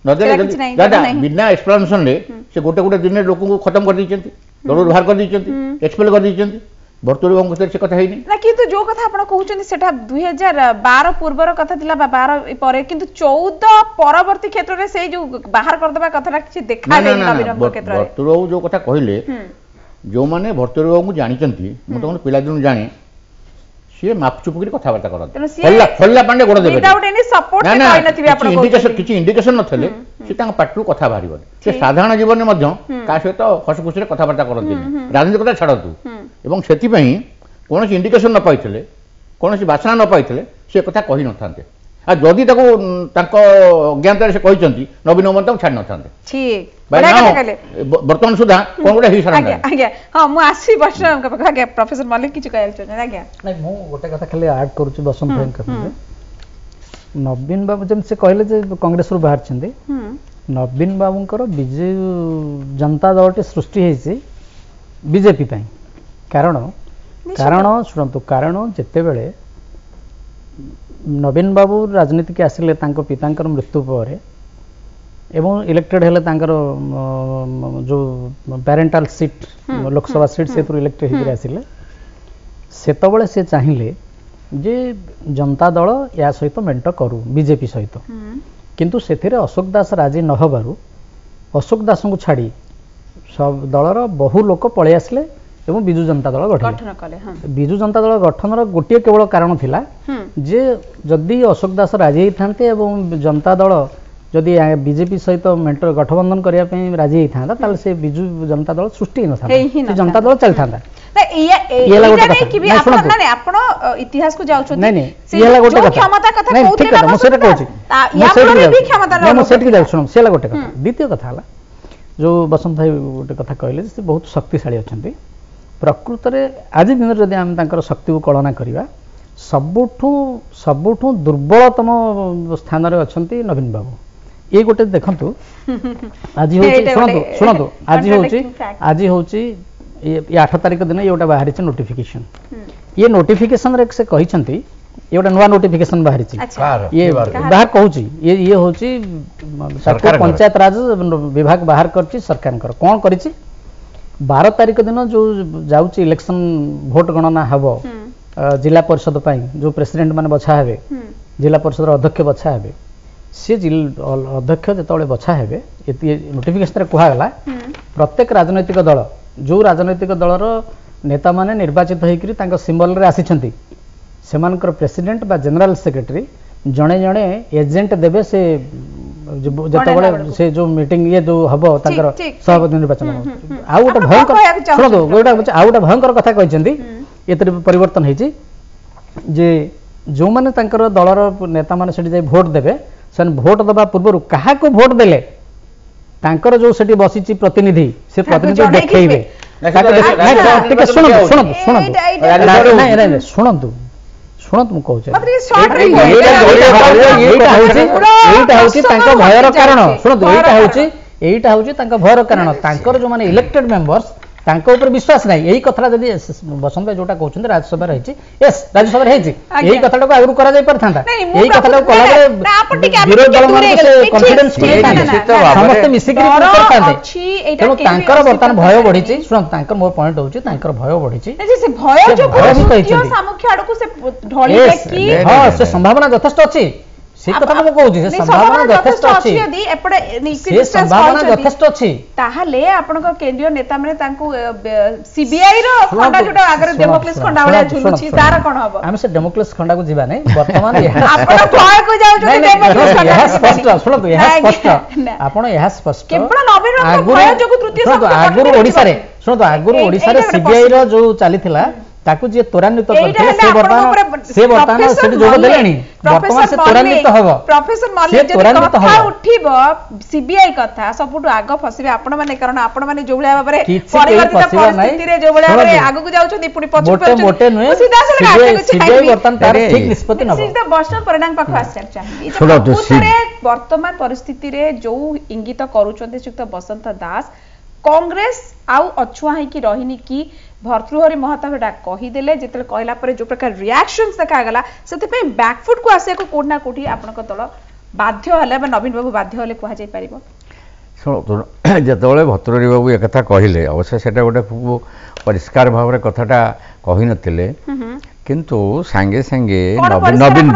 Speaker 5: न देले दादा बिना एक्सप्लेनेशन रे से गोटे गोटे दिन लोक को खत्म कर दीचंती दलर बाहर कर दीचंती एक्सपेल कर दीचंती भर्तुरे हम से कथा हेनी
Speaker 1: ना किंतु जो कथा आपण कहउचंती सेटा 2012 पूर्वर कथा दिला 12 परे किंतु 14 परवर्ती क्षेत्र रे से जो बाहर कर देबा कथा किछि देखा नै नवीन क्षेत्र रे
Speaker 5: भर्तुरे जो कथा कहिले जो माने भर्तुरे बाबू जानिचंती मु तो पिला दिन जाने सी माप चुप करी कथा वार्ता करत फल्ला पांडे गोड़ देबे
Speaker 1: विदाउट एनी सपोर्ट से कहि नथिबे आपण
Speaker 5: इंडिकेशन किछि इंडिकेशन नथले से तांग पाटू कथा बाहरिबो से साधारण जीवन में मध्य का सहित हसखुशी रे कथा वार्ता करत राजनीति कथा छाड़तु एवं सेति पई कोनोसी इंडिकेशन न पाइथिले कोनोसी बासना न पाइथिले से कथा कहि नथांते आ जदि ताको तांको ज्ञानता से कहिचंती नवीन मत छाड़ नथांते
Speaker 1: ठीक
Speaker 5: बड़ा कथा कहले वर्तमान सुधा कोन गोटे हि सारा
Speaker 1: आज्ञा आज्ञा हां मु आसी वर्ष हमका पखा के प्रोफेसर मलिक किछ कहल छ आज्ञा
Speaker 3: नहीं मु गोटे कथा खाली ऐड करूची बसंत भाई कहले नवीन बाबू जम से कहले जे कांग्रेस रो बाहर छंदी नवीन बाबूंकर विजय जनता दलटी सृष्टि हेछि बीजेपी पई कारण शुणु कारण जिते बेले नवीन बाबू राजनीति के आसिले तांको पितांकर मृत्यु पर एवं इलेक्टेड हेले तांकर जो पेरेंटाल सीट लोकसभा सीट से इलेक्टेड होकर आसिले सेतबळे से चाहिए जे जनता दल या सहित मेंट करू बीजेपी सहित किंतु सेथिरे अशोक दास राजी न हबारु अशोक दास को छाड़ी सब दलर बहु लोक पळे आसले एवं बिजु जनता दल गठन कले बिजु जनता दल गठनर गोटे केवल कारण थिला जे जदि अशोक दास राजी थांते एवं जनता दल जदि बीजेपी सहित मेंटर गठबंधन करिया पे राजी होता ताले से बिजु जनता दल सृष्टि न था जनता दल चल था
Speaker 1: इतिहास को जाउछो
Speaker 3: नहीं नहीं ये ला गोटे कथा
Speaker 1: क्षमता कथा
Speaker 3: नहीं ठीक है मो सेटा कहूची या पर भी क्षमता न मो सेट के जाउ सुनो सेला गोटे कथा द्वितीय कथा हला जो बसंत भाई गोटे कथा कहले से बहुत शक्तिशाली अच्छा प्रकृत में आज दिन जदि आम तांकर शक्ति को कलना करवा सबुठू दुर्बलतम स्थान रे अछंती नवीन बाबू ये गोटे देखंतु आज शुणु शुणु आज होची ये 8 तारिख दिन ये गोटे बाहरी नोटिफिकेशन ये नोटिफिकेशन रे से कहिसंती ये गोटे नुआ नोटिफिकेशन बाहरी ये बाहर कहूची ये होची पंचायत राज विभाग बाहर करची सरकार कौन करिछि 12 तारिख दिन जो जाउची इलेक्शन भोट गणना हबो जिला परिषद जो प्रेसिडेंट माने बछा हेबे जिला परिषद अध्यक्ष बछा हेबे सी अध्यक्ष जो बछा हेबे नोटिफिकेशन रे कहा गला प्रत्येक राजनैतिक दल जो राजनैतिक दलर नेता माने निर्वाचित होइकरी तांको सिंबल रे आसीछंती सेमानकर प्रेसिडेंट बा जनरल सेक्रेटरी जणे जणे एजेंट देबे से जतबळे से जो मीटिंग ये जो हबो तांकर सभापति निर्वाचन आ गोटे भयंकर सुनो गोटा आ गोटे भयंकर कथा कहिसंती एतरे परिवर्तन हेछि जे जो माने तांकर दलर नेता माने सेठी जाय भोट देबे सन भोट दबा पूर्व कहा को भोट देले तांकर जो सेठी बसिछि प्रतिनिधि से प्रतिनिधि देखैबे शुणु शुणु मुझे भयर कारण शुणु यहाँ हूँ भयर कारण जो मैंने इलेक्टेड मेंबर्स ऊपर विश्वास नहीं यही कथा जब बसंत भाई जोटा कहते राज्यसभा रही राज्यसभा यही कथा आगु कर यही कथा विरोधी दल कॉन्फिडेंस समस्त मिसिक बर्तमान भय बढ़ी शुणु मोर पॉइंट हूँ भय बढ़ी हाँ से संभावना यथेष्ट अच्छी से कथा को कहूची से संभावना यथेष्ट अछि यदि एपडे से संभावना यथेष्ट अछि ताहाले आपनका केंद्रीय नेता माने तांको सीबीआई रो खंडा जोटा आगर डेमोक्रेसी खंडा वाला झुलुची तारा कोन हबो हम से डेमोक्रेसी खंडा को जीवा नै वर्तमान आपण भय को जाउ जो डेमोक्रेसी खंडा यह स्पष्ट सुनो तो यह स्पष्ट आपण यह स्पष्ट केवल नवीन रो भय जो तृतीय शब्द आगुर ओडिसा रे सुनो तो आगुर ओडिसा रे सीबीआई रो जो चलीथिला ताकू जे त्वरान्वित करथिले से वर्तमान से जोग देलेनी वर्तमान से त्वरान्वित हबो प्रोफेसर मल्लिक जे कथा उठिबो सीबीआई कथा सबुटु आग फसिबे आपण माने कारण आपण माने जो भलिया बारे परिवर्तित परिस्थिति रे जो भलिया बारे आगु को जाउछथि पुनी पछु पर मोटे नुए सीधा से आगे सीबीआई वर्तमान तार ठीक निष्पत्ति नबो सीधा वर्षन परिणाम पाखु आसर चाहिए छोड़ो वर्तमान परिस्थिति रे जो इंगित करूछथि सुक्त बसंत दास कांग्रेस आउ अछुआ है कि रहिनी कि भर्तृहरि महताब एटा कहीदेले जिते कहला पर जो प्रकार रिएक्शंस देखा गला सेते पे बैकफुट को आसे को कोठना कोठी आपनक दल बाध्य हले बा नवीन बाबू बाध्य हले कहा जाय परिबो
Speaker 2: सुनो जतबेले भर्तृहरि बाबू एक कथा कहिले अवश्य सेटा गोटे परिष्कार भाव रे कथाटा कहि नथिले किंतु सांगे सांगे नवीन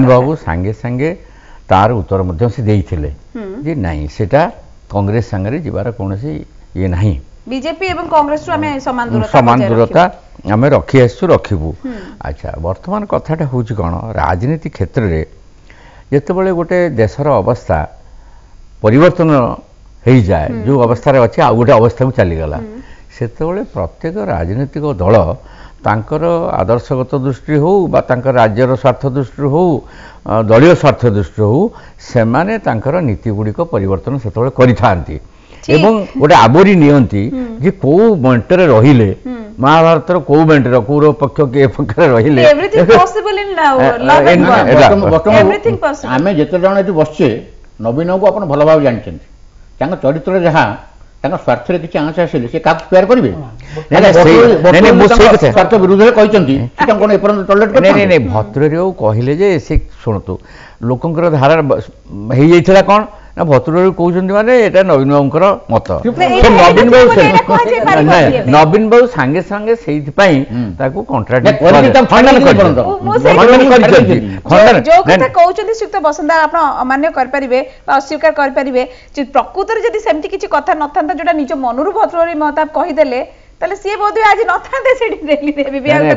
Speaker 2: बाबू सांगे सांगे तार उत्तर मध्य से देइथिले जे नाही सेटा कांग्रेस संगे जीवार कोनसी ये नहीं
Speaker 1: बीजेपी एवं कांग्रेस
Speaker 2: समान दूरता आम रखी आसु रखिबू अच्छा वर्तमान कथाटा हूँ कौन राजनीति क्षेत्र में जितेबाला गोटे देशर अवस्था परिवर्तन हो जाए जो अवस्था अच्छे आ गोटे अवस्था को चलीगला से प्रत्येक राजनीतिक दल तांकर आदर्शगत दृष्टि हो बा तांकर राज्यर स्वार्थ दृष्टि हो दलीय स्वार्थ दृष्टि हो सेमाने तांकर नीति गुड़िक परिवर्तन से करिथांती एवं गोटे आबोरी नियंती जे को मेंटरे रहिले महाभारत रो को मेंटर कौरव पक्ष के पक्ष रहिले
Speaker 1: everything possible in love and war everything possible
Speaker 5: आमे जेते जण एठी बसछे नवीन को अपन भलो भाव जानछन तांग चरित्र जहा तांग स्वार्थ रे किछि आंश आसिले से काक प्यार करबे नै मो से स्वार्थ विरुद्ध रे कहिसंती तांग कोन एपरन टॉलरेट कर
Speaker 2: नै भद्र रे कहिले जे से सुनतु लोकंकर धारा हेइ जाइथिला कोन ना भर्तृहरि कहते माने एटा नवीन बाबूर मत नवीन बाबू सांगे सांगे से कॉन्ट्राक्ट
Speaker 1: बसंत आप अमान्य करें अस्वीकार करें प्रकृत में जब सेमती किसी कथा न था जोटा निज मनरू भर्तृहरि महताब कहीदेले सी बोध आज न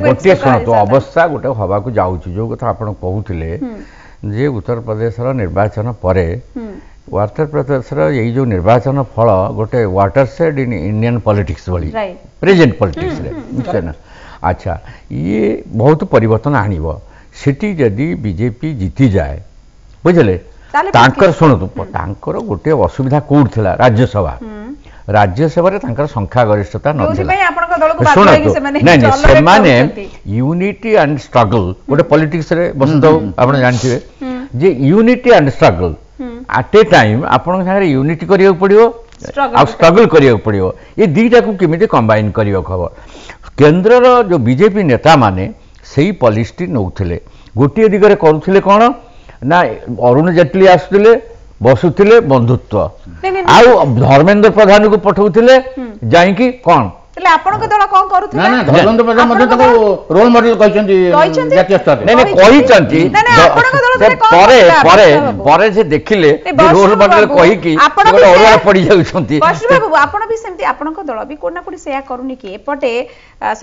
Speaker 2: गोटे शुणु अवस्था गोटे हवा को जाऊँ जो कथा आप कहते जे उत्तर प्रदेश निर्वाचन पर उत्तर प्रदेश यही जो निर्वाचन फल गोटे water said in Indian politics भली प्रेजेंट पॉलिटिक्स निश्चय ना अच्छा ये बहुत परिवर्तन आणिबो सिटी जदि बीजेपी जीती जाए बुझले ତାଙ୍କର ଶୁଣନ୍ତୁ ତାଙ୍କର ଗୋଟିଏ ଅସୁବିଧା କୋଉଠି ଥିଲା ରାଜ୍ୟସଭାରେ ତାଙ୍କର ସଂଖ୍ୟା ଗରିଷ୍ଠତା ନଥିଲା ଶୁଣନ୍ତୁ ନାଇଁ ସେମାନେ ୟୁନିଟି ଆଣ୍ଡ ଷ୍ଟ୍ରଗଲ ଗୋଟେ ପଲିଟିକ୍ସରେ ବସିଥାଉ ଆପଣ ଜାଣିଥିବେ ଯେ unity and struggle at a time ଆପଣଙ୍କ ସାଙ୍ଗରେ ୟୁନିଟି କରିବାକୁ ପଡ଼ିବ ଆଉ ଷ୍ଟ୍ରଗଲ କରିବାକୁ ପଡ଼ିବ ଏ ଦୁଇଟାକୁ କେମିତି କମ୍ବାଇନ୍ କରିବାକୁ ହବ କେନ୍ଦ୍ରର ଯେଉଁ ବିଜେପି ନେତାମାନେ ସେଇ ପଲିସିଟି ନେଉଥିଲେ ଗୋଟିଏ ଦିଗରେ କରୁଥିଲେ କ'ଣ ନା ଅରୁଣ ଜେଟଲୀ ଆସୁଥିଲେ ବସୁଥିଲେ ବନ୍ଧୁତ୍ୱ ଆଉ ଧର୍ମେନ୍ଦ୍ର ପ୍ରଧାନକୁ ପଠାଉଥିଲେ ଯାଇକି କ'ଣ
Speaker 1: ଆପଣଙ୍କ ଦଳ କ'ଣ କରୁଥିଲେ
Speaker 5: ଧର୍ମେନ୍ଦ୍ର ପ୍ରଧାନ ମଧ୍ୟ ତାକୁ ରୋଲ ମଡେଲ କହିଛନ୍ତି ଜାତୀୟ ସ୍ତରରେ
Speaker 2: କହିଛନ୍ତି ପରେ ପରେ ପରେ ସେ ଦେଖିଲେ ରୋଲ ମଡେଲ କହିକି ଅଲଗା ପଡ଼ିଯାଉଛନ୍ତି
Speaker 1: ବାବୁ ଆପଣ ବି ସେମିତି ଆପଣଙ୍କ ଦଳ ବି କୋଉଠି ନା କୋଉଠି ସେୟା କରୁନି କି ଏପଟେ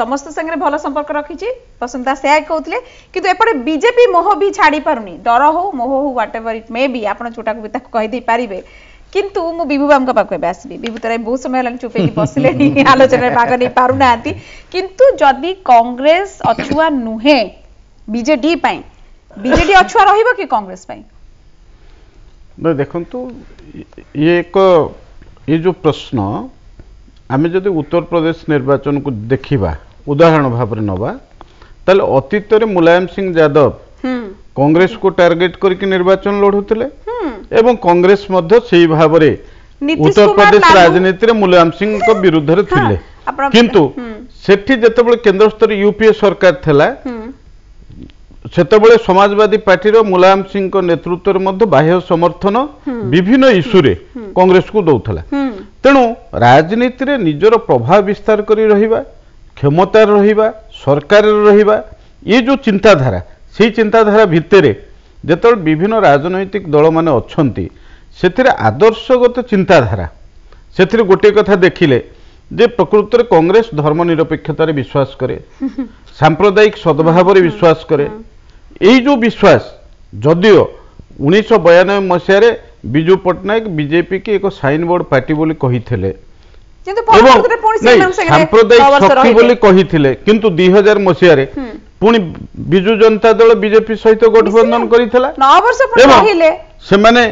Speaker 1: ସମସ୍ତ ସାଙ୍ଗରେ ଭଲ ସମ୍ପର୍କ ରଖିଛି ବସନ୍ତା ସେୟା କହୁଥିଲେ କିନ୍ତୁ ଏପଟେ ବିଜେପି ମୋହ ବି ଛାଡ଼ି ପାରୁନି ଡର ହଉ ମୋହ ହଉ ହ୍ୱାଟ ଏଭର ଇଟ୍ ମେ ବି ଆପଣ ଯୋଉଟାକୁ ବି ତାକୁ କହିଦେଇ ପାରିବେ କିନ୍ତୁ ମୁଁ ବିଭୁ ବାବୁଙ୍କ ପାଖକୁ ଏବେ ଆସିବି ବିଭୁ ତରାଇ ବହୁତ ସମୟ ହେଲାଣି ଚୁପ୍ ହେଇକି ବସିଲେଣି ଆଲୋଚନାରେ ଭାଗ ନେଇ ପାରୁନାହାନ୍ତି କିନ୍ତୁ ଯଦି କଂଗ୍ରେସ ଅଛୁଆ ନୁହେଁ ବିଜେଡି ପାଇଁ ବିଜେଡି ଅଛୁଆ ରହିବ କି କଂଗ୍ରେସ ପାଇଁ
Speaker 4: ଦେଖନ୍ତୁ ये जो प्रश्न आमे जदि उत्तर प्रदेश निर्वाचन को देखिबा उदाहरण भाव में नवा ताले अतीत रे मुलायम सिंह यादव कांग्रेस को टार्गेट करके निर्वाचन लड़ुले एवं कांग्रेस मध्य सेही भाव रे उत्तर प्रदेश राजनीति रे मुलायम सिंह को विरुद्ध रे थिले किंतु सेठी जतबे केंद्र स्तर यूपीए सरकार थला सेतबे समाजवादी पार्टी रो मुलायम सिंह को नेतृत्व रे मध्य बाह्य समर्थन विभिन्न इश्यू रे कांग्रेस को दौथला तेणु राजनीति रे निजर प्रभाव विस्तार करी रहिबा क्षमता रहिबा सरकार रहिबा ये जो चिंताधारा से चिंताधारा भितरे जेतबे विभिन्न राजनैतिक दल माने अछंती सेथिरे आदर्शगत चिंताधारा सेथिरे गोटे कथा देखिले जे प्रकृत रे कांग्रेस धर्मनिरपेक्षता रे विश्वास करे सांप्रदायिक सद्भाव रे विश्वास करे यही जो विश्वास जदियो 1992 मसीह विजु पट्टनायक बीजेपी की एक साइन बोर्ड पार्टी बोली कहिथिले सांप्रदायिक शक्ति बोली कहिथिले किंतु 2000 मसीह पुणी विजु जनता दल बीजेपी सहित गठबंधन करिथिला 9 वर्ष रहिले सेमाने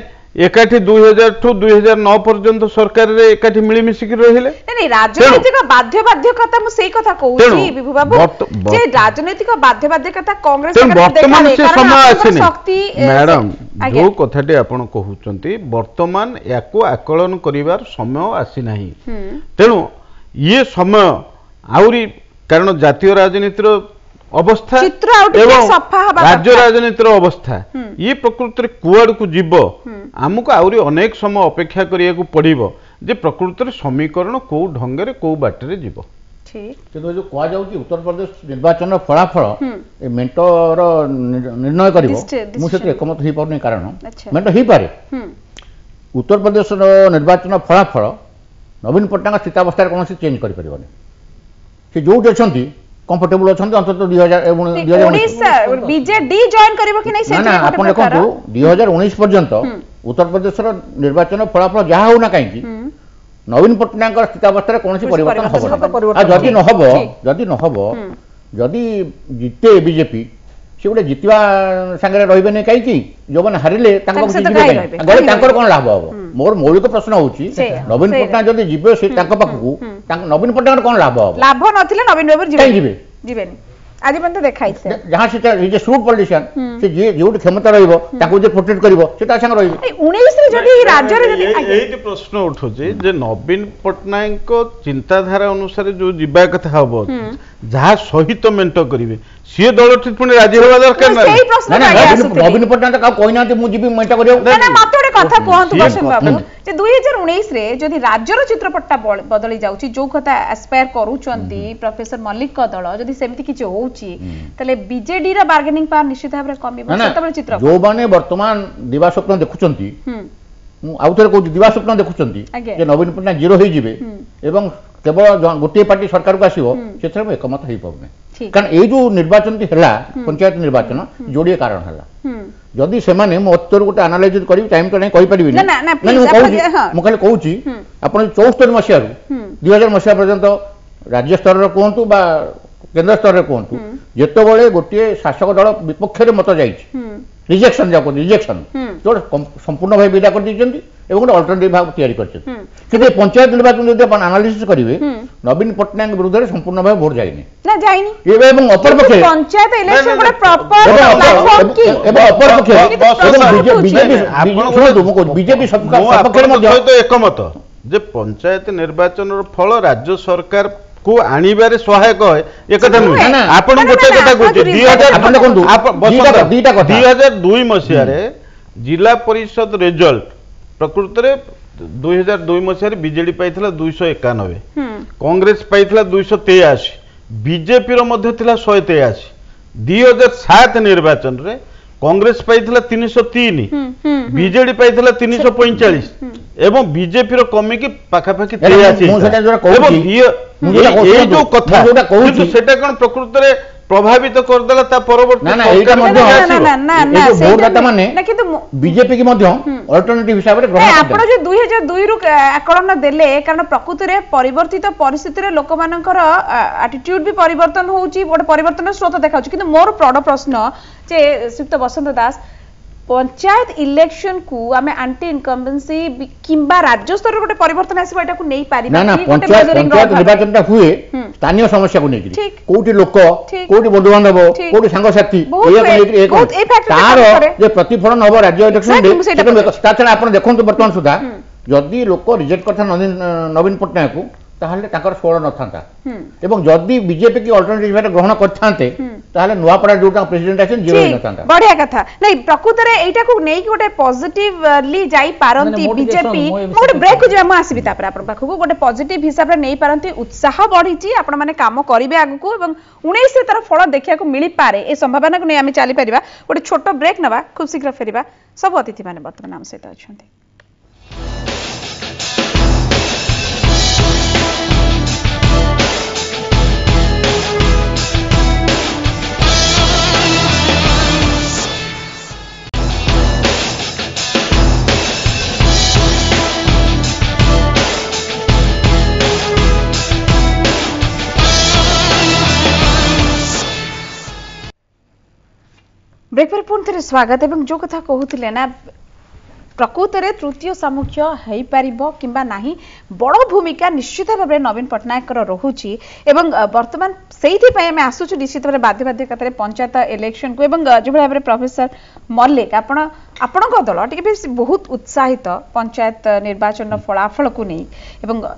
Speaker 4: एकाठी 2000 ठू 2009 पर्यंत सरकार रे एकाठी मिली मिसिक रहिले
Speaker 1: नहीं राजनीतिक बाध्यबाध्यकता मु सेही कथा कहूची विभु बाबू जे राजनीतिक बाध्यबाध्यकता कांग्रेस
Speaker 4: वर्तमान से समय आसीनी मैडम जो कथाटी आपण कहउचंती वर्तमान याको आकलन करिवार समय आसी नाही तेनु ये समय आउरी कारण जातीय राजनीतिर अवस्था एवं राज्य राजनीतिर अवस्था ये प्रकृत रे कुआड़ को जीव आमको आउरी अनेक समय अपेक्षा करिया को पड़िबो जे प्रकृत रे समीकरण को ढंगरे को बाटरे जीव
Speaker 5: ठीक तो जो कुआ जाउची उत्तर प्रदेश निर्वाचन फलाफल ए मेंटर निर्णय करिवो मु सेते एकमत ही परनी कारण मेंटर ही पारे उत्तर प्रदेश निर्वाचन फलाफल नवीन पट्टनायक स्थितावस्था कोन से चेंज करि परिबोनी से जोट अछंती कंफर्टेबल अछंती अंतत 2019
Speaker 1: बीजेडी जॉइन करिवो कि नै से
Speaker 5: ना आपण देखंतु 2019 पर्यंत उत्तर प्रदेश निर्वाचन फलाफल जहाँ होना कहीं नवीन पट्टनायक स्थितावस्था कौन परिवर्तन हम जदि जिते बीजेपी से गोटे जितवा सांगे रे नहीं कहीं जो मैंने हारिले कौन लाभ हम मोर मौलिक प्रश्न होची नवीन पट्टनायक जदि जीवे से पाखकू नवीन पट्टनायक कौन लाभ हम
Speaker 1: लाभ नथिले नवीन बाबू जीवे आज पर्यंत देखाई
Speaker 5: जहाँ से श्रूड पॉलिटिशियन से जो क्षमता रहिबो ताको जे प्रोटेक्ट करिवो सेटा संग रहिबो
Speaker 1: 19 रे जदी राज्य रे जदी
Speaker 4: एही प्रश्न उठो जे नवीन पट्टनायक को चिंताधारा अनुसार जो जीवा कथा हबो जहाँ सहित मेंट करिवे सी दल पुणी राजी होगा दरकार
Speaker 5: नवीन पट्टनायक कहना मुझे मेंट कर
Speaker 1: मत गोटे कथा कहतु बसंत बाबू जे 2019 रे जदि राज्यर चित्रपटटा बदली जाउची जो कथा एस्पायर करूचंती प्रोफेसर मल्लिक को दल जदि सेमति किछ होउची तले बीजेडी रा बार्गेनिंग पावर निश्चित भाबरे कमिबो सेतबे चित्र
Speaker 5: जो माने वर्तमान दिवा स्वप्न देखुचंती मु आउथरे को दिवा स्वप्न देखुचंती जे नवीन पट्टनायक जीरो होई जिवे एवं केवल गोटे पार्टी सरकार को आसीबो सेथरे एकमत होई पबने कारण ए जो निर्वाचन हला पंचायत निर्वाचन जोड़िए कारण हला जदि से माने मो उत्तर गोटे एनालाइज करी टाइम तो नहीं कहि परिबि
Speaker 1: ना
Speaker 5: मु खाली कहूची आपण 74 मसिया 2000 मसिया पर्यंत राज्य स्तर रे कोंतु बा केंद्र स्तर रे कोंतु जेतो बळे गोटे शासक दल विपक्ष रे मत जाईछि ରିଜେକ୍ସନ ଯାକ ରିଜେକ୍ସନ ଯୋଉଟା ସମ୍ପୂର୍ଣ୍ଣ ଭାବେ ବିଦା କରିଦେଇଛନ୍ତି ଏବଂ ଗୋଟେ ଅଲ୍ଟରନେଟିଭ ଭାବେ ତିଆରି କରିଛନ୍ତି କିନ୍ତୁ ଏ ପଞ୍ଚାୟତ ନିର୍ବାଚନ ଯଦି ଆପଣ ଆନାଲିସିସ୍ କରିବେ ନବୀନ ପଟ୍ଟନାୟକ ବିରୁଦ୍ଧରେ ସମ୍ପୂର୍ଣ୍ଣ ଭାବେ ଭୋଟ ଯାଇନି
Speaker 1: ନା ଯାଇନି
Speaker 5: ଏବଂ ଅପରପକ୍ଷେ
Speaker 1: ପଞ୍ଚାୟତ ଇଲେକ୍ସନ ଗୋଟେ ପ୍ରପର ପ୍ଲାଟଫର୍ମ କି
Speaker 5: ଏବଂ ଅପରପକ୍ଷେ ବିଜେପି ସପକ୍ଷରେ ମଧ୍ୟ
Speaker 4: ଏକମତ ଯେ ପଞ୍ଚାୟତ ନିର୍ବାଚନର ଫଳ ରାଜ୍ୟ ସରକାର କୁ ଆଣିବାରେ ସହାୟକ ହୁଏ ଏକଥା ନୁହେଁ ଆପଣ ଗୋଟେ କଥା କହୁଛି 2002 ମସିହାରେ ଜିଲ୍ଲା ପରିଷଦ ରେଜଲ୍ଟ ପ୍ରକୃତରେ 2002 ମସିହାରେ ବିଜେଡି ପାଇଥିଲା 291 କଂଗ୍ରେସ ପାଇଥିଲା 283 ବିଜେପିର ମଧ୍ୟ ଥିଲା 183 2007 ନିର୍ବାଚନରେ କଂଗ୍ରେସ ପାଇଥିଲା 303 ବିଜେଡି ପାଇଥିଲା 345 ଏବଂ ବିଜେପିର କମିକି ପାଖାପାଖି 83 ଏଇ ଯୋଉ କଥା ସେଟା କଣ ପ୍ରକୃତରେ ପ୍ରଭାବିତ କରିଦେଲା ତା ପରବର୍ତ୍ତୀ
Speaker 5: ବିଜେପି କି ମଧ୍ୟ ଅଲ୍ଟରନେଟିଭ ହିସାବରେ
Speaker 1: ଆପଣ ଯୋଉ 2002 ରୁ ଆକଳନ ଦେଲେ କାରଣ ପ୍ରକୃତରେ ପରିବର୍ତ୍ତିତ ପରିସ୍ଥିତିରେ ଲୋକମାନଙ୍କର ଆଟିଟ୍ୟୁଡ ବି ପରିବର୍ତ୍ତନ ହଉଛି ଗୋଟେ ପରିବର୍ତ୍ତନ ସ୍ରୋତ ଦେଖାଉଛି କିନ୍ତୁ ମୋର ବଡ଼ ପ୍ରଶ୍ନ ଯେ ଶ୍ରୀଯୁକ୍ତ ବସନ୍ତ ଦାସ पंचायत इलेक्शन को आमे एंटी इनकम्बेंसी किंबा राज्य स्तर गोटे परिवर्तन आसीबो एटा को नै पारि
Speaker 5: ना ना पंचायत निर्वाचनटा हुए स्थानीय समस्या को नेकि कोठी लोक कोठी बंधु बांधव कोठी संग साथी तार जे प्रतिफलन हबो राज्य इलेक्शन ताछन आपण देखंतु वर्तमान सुधा जदि लोक रिजेक्ट करथा नवीन पट्टनायक को ताहले ताकर स्वर न थांता एवं जदि बीजेपी की अल्टरनेटिव भाबे ग्रहण करथांते ताहले नुआपड़ा जोटा प्रेसिडेंट आछन जीरो न थांता
Speaker 1: बढ़िया कथा नै प्रकृत रे एटा को नै कि गोटे पॉजिटिवली जाई पारंती बीजेपी गोटे ब्रेक को जे हम आसीबी तापर आपण पाखु गोटे पॉजिटिव हिसाब रे नै पारंती उत्साह बढ़ीची आपण माने काम करिवे आगु को एवं 19 रे तार फल देखिया को मिली पारे ए संभावना को नै आमी चाली परिबा गोटे छोटो ब्रेक नबा खूब शीघ्र फेरिबा सब अतिथि माने वर्तमान नाम सहित अछंती। ब्रेक पर पुणी थे स्वागत एवं जो कथा कहते ना प्रकृत में तृतीय सामुख्य हो पार कि बड़ भूमिका निश्चित भाव में नवीन पट्टनायक रोचे एवं बर्तमान से आसूँ निश्चित भाव बाध्यबाध्यकता पंचायत इलेक्शन को जो भाव में प्रोफेसर मल्लिक आपण दल टी बहुत उत्साहित पंचायत निर्वाचन फलाफल को नहीं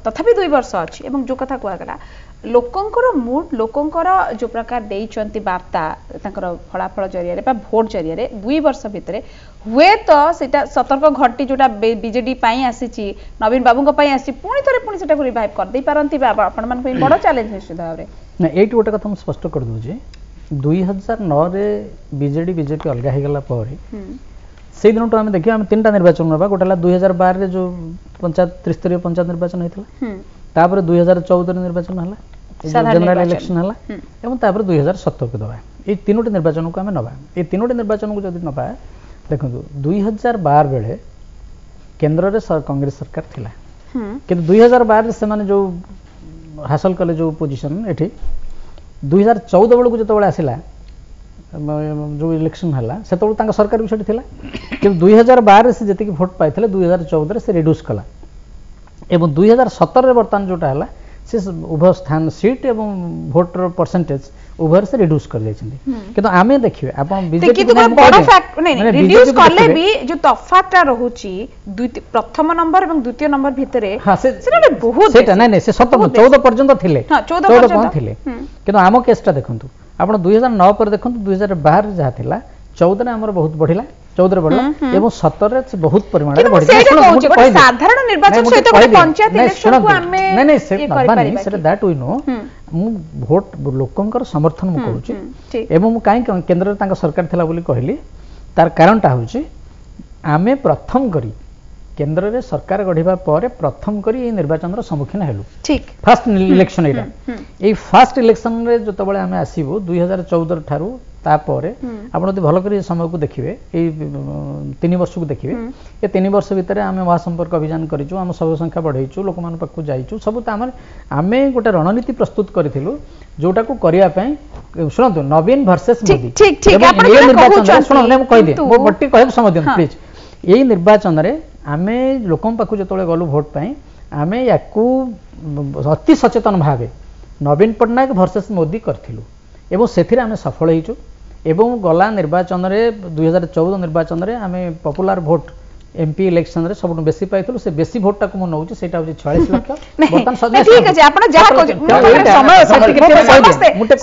Speaker 1: तथापि 2 वर्ष अच्छी जो कथा कहगला लोकंकर मूड लोकंकर जो प्रकार देइचंती वार्ता तांकर फलाफल जरिया भोट जरिया 2 वर्ष भितर हुए तो सेटा सतर्क घटी जोटा बीजेडी पाई आसी नवीन बाबू आसी पुणी थे पुणी सेटा रिवाइव कर दे पारंती आपण मानक बड़ चैलेंज निश्चित भाव में
Speaker 3: ना एटी गोटे कथा स्पष्ट कर दूचे 2009 रे बीजेडी बीजेपी अलग हो गला पर से दिन आम देखिए आम 3टा निर्वाचन नवा गोटे 2012 रे जो पंचायत त्रिस्तरीय पंचायत निर्वाचन होता तापर 2014 निर्वाचन है जनरल इलेक्शन है एवं तापर 2017 को दबा ये 3टी निर्वाचन को आम नवा ये 3टी निर्वाचन को जब नवा देखो 2012 बेले केंद्र रे कांग्रेस सरकार थिला किंतु 2012 से माने जो हासिल कले जो पोजीशन एठी 2014 बेलू जो आसला जो इलेक्शन है से सरकार भी थिला कि 2012 से जी भोट पाई 2014 से रिड्यूस कला एवं 2017 बर्तमान जोटा है से उभय स्थान सीट एवं भोटर परसेंटेज उभय से रिड्यूस कर किंतु आमे देखिए आपण बीजेपी
Speaker 1: किंतु बड़ फैक्ट नहीं रिड्यूस करले भी जो तफातटा रहूची प्रथम नंबर एवं द्वितीय नंबर भितरे
Speaker 3: हां से
Speaker 1: बहुत
Speaker 3: सेटा नहीं नहीं से 14 पर्यंत थिले 14 पर्यंत थिले किंतु आम केसटा देखंतु आपण 2009 पर देखंतु 2012 जहा थिला 14 रे हमर बहुत बढ़िला 14 बढ़ला एवं 17 रे बहुत परिमाण रे बढ़ी
Speaker 1: साधारण निर्वाचन सहित गोटे पंचायत इलेक्शन को हमें
Speaker 3: नहीं नहीं से नबानी से दैट वी नो मु वोट लोकंकर समर्थन मु करूची एवं मु काई केंद्र तांका सरकार थिला बोली कहली तार कारणटा होची आमे प्रथम करी केंद्र रे सरकार गढ़िबा पर प्रथम करी ए निर्वाचन रो सम्मुखीन हेलु ठीक फर्स्ट इलेक्शन एटा ए फर्स्ट इलेक्शन रे जो तबळे आमे आसीबो 2014 ठारू तापरे आपण यदि भल करी समय को देखिए ये 3 वर्ष को देखिए ये 3 वर्ष भितर आम महासंपर्क अभियान करूँ आम सब संख्या बढ़ाइचु लोक पाखु जाइचु सब तो आम गोटे रणनीति प्रस्तुत करूँ जोटा को करने ଶୁଣନ୍ତୁ ନବୀନ ଭର୍ସେସ୍ ମୋଦି
Speaker 1: ଠିକ ଠିକ ଆପଣ
Speaker 3: ଏଇ
Speaker 1: ଯୋଉଟା
Speaker 3: ନିର୍ବାଚନରେ
Speaker 1: କହୁଛନ୍ତି,
Speaker 3: ଶୁଣନ୍ତୁ ମୁଁ କହିଦିଏ
Speaker 1: କିନ୍ତୁ-
Speaker 3: ମୋ ବଟି କହିବାକୁ ସମୟ ଦିଅନ୍ତୁ
Speaker 1: ହଁ।
Speaker 3: ପ୍ଲିଜ୍। ଏଇ ନିର୍ବାଚନରେ ଆମେ ଲୋକଙ୍କ ପାଖକୁ ଯେତେବେଳେ ଗଲୁ ଭୋଟ ପାଇଁ ଆମେ ୟାକୁ ଅତି ସଚେତନ ଭାବେ ନବୀନ ପଟ୍ଟନାୟକ ଭର୍ସେସ୍ ମୋଦି କରିଥିଲୁ ଏବଂ ସେଥିରେ ଆମେ ସଫଳ ହେଇଛୁ ଏବଂ ଗଲା ନିର୍ବାଚନରେ 2014 ନିର୍ବାଚନରେ ଆମେ ପପୁଲାର ଭୋଟ एमपी इलेक्शन रे सबटु बेसी पाइथलु से बेसी भोट टाको मु नउची सेटा होची 46 लाख
Speaker 1: नहीं ठीक अछि आपण जहा को समय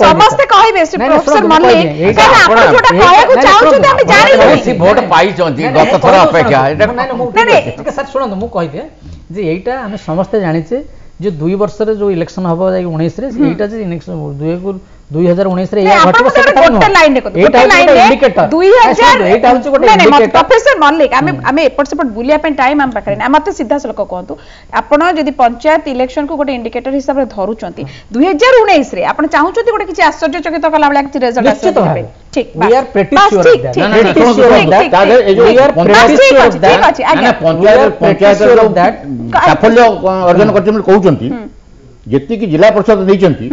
Speaker 1: समस्त कहबे श्री प्रोफेसर मल्लिक कारण आपण जोटा कहया को चाहू छु हम जानि
Speaker 2: बेसी भोट पाई चंती गत थर अपेक्षा एटा
Speaker 3: नहीं सर सुनंदु मु कहि दे जे एटा हम समस्त जानि छे जे 2 वर्ष रे जो इलेक्शन हबो जाई 19 रे एटा जे इलेक्शन 2019 रे या घटिबो से कथा
Speaker 1: गोटे लाइन देखो गोटे लाइन रे 2000
Speaker 3: एटा होची गोटे इंडिकेटर
Speaker 1: प्रोफेसर मल्लिक आमे एपट सेपट बुलिया पे टाइम हम पाखरे ना मते सीधा सलक कहतु आपण जदी पंचायत इलेक्शन को गोटे इंडिकेटर हिसाब रे धरुचंती 2019 रे आपण चाहूचंती गोटे किछि आश्चर्यचकित कला बला किछि रिजल्ट आसे ठीक
Speaker 3: we are pretty sure of that
Speaker 5: तादे ए जो
Speaker 1: ठीक अछि आज्ञा
Speaker 5: पंचायत रो साफल्य अर्जन करछन कहउचंती जेति कि जिला परिषद दैचंती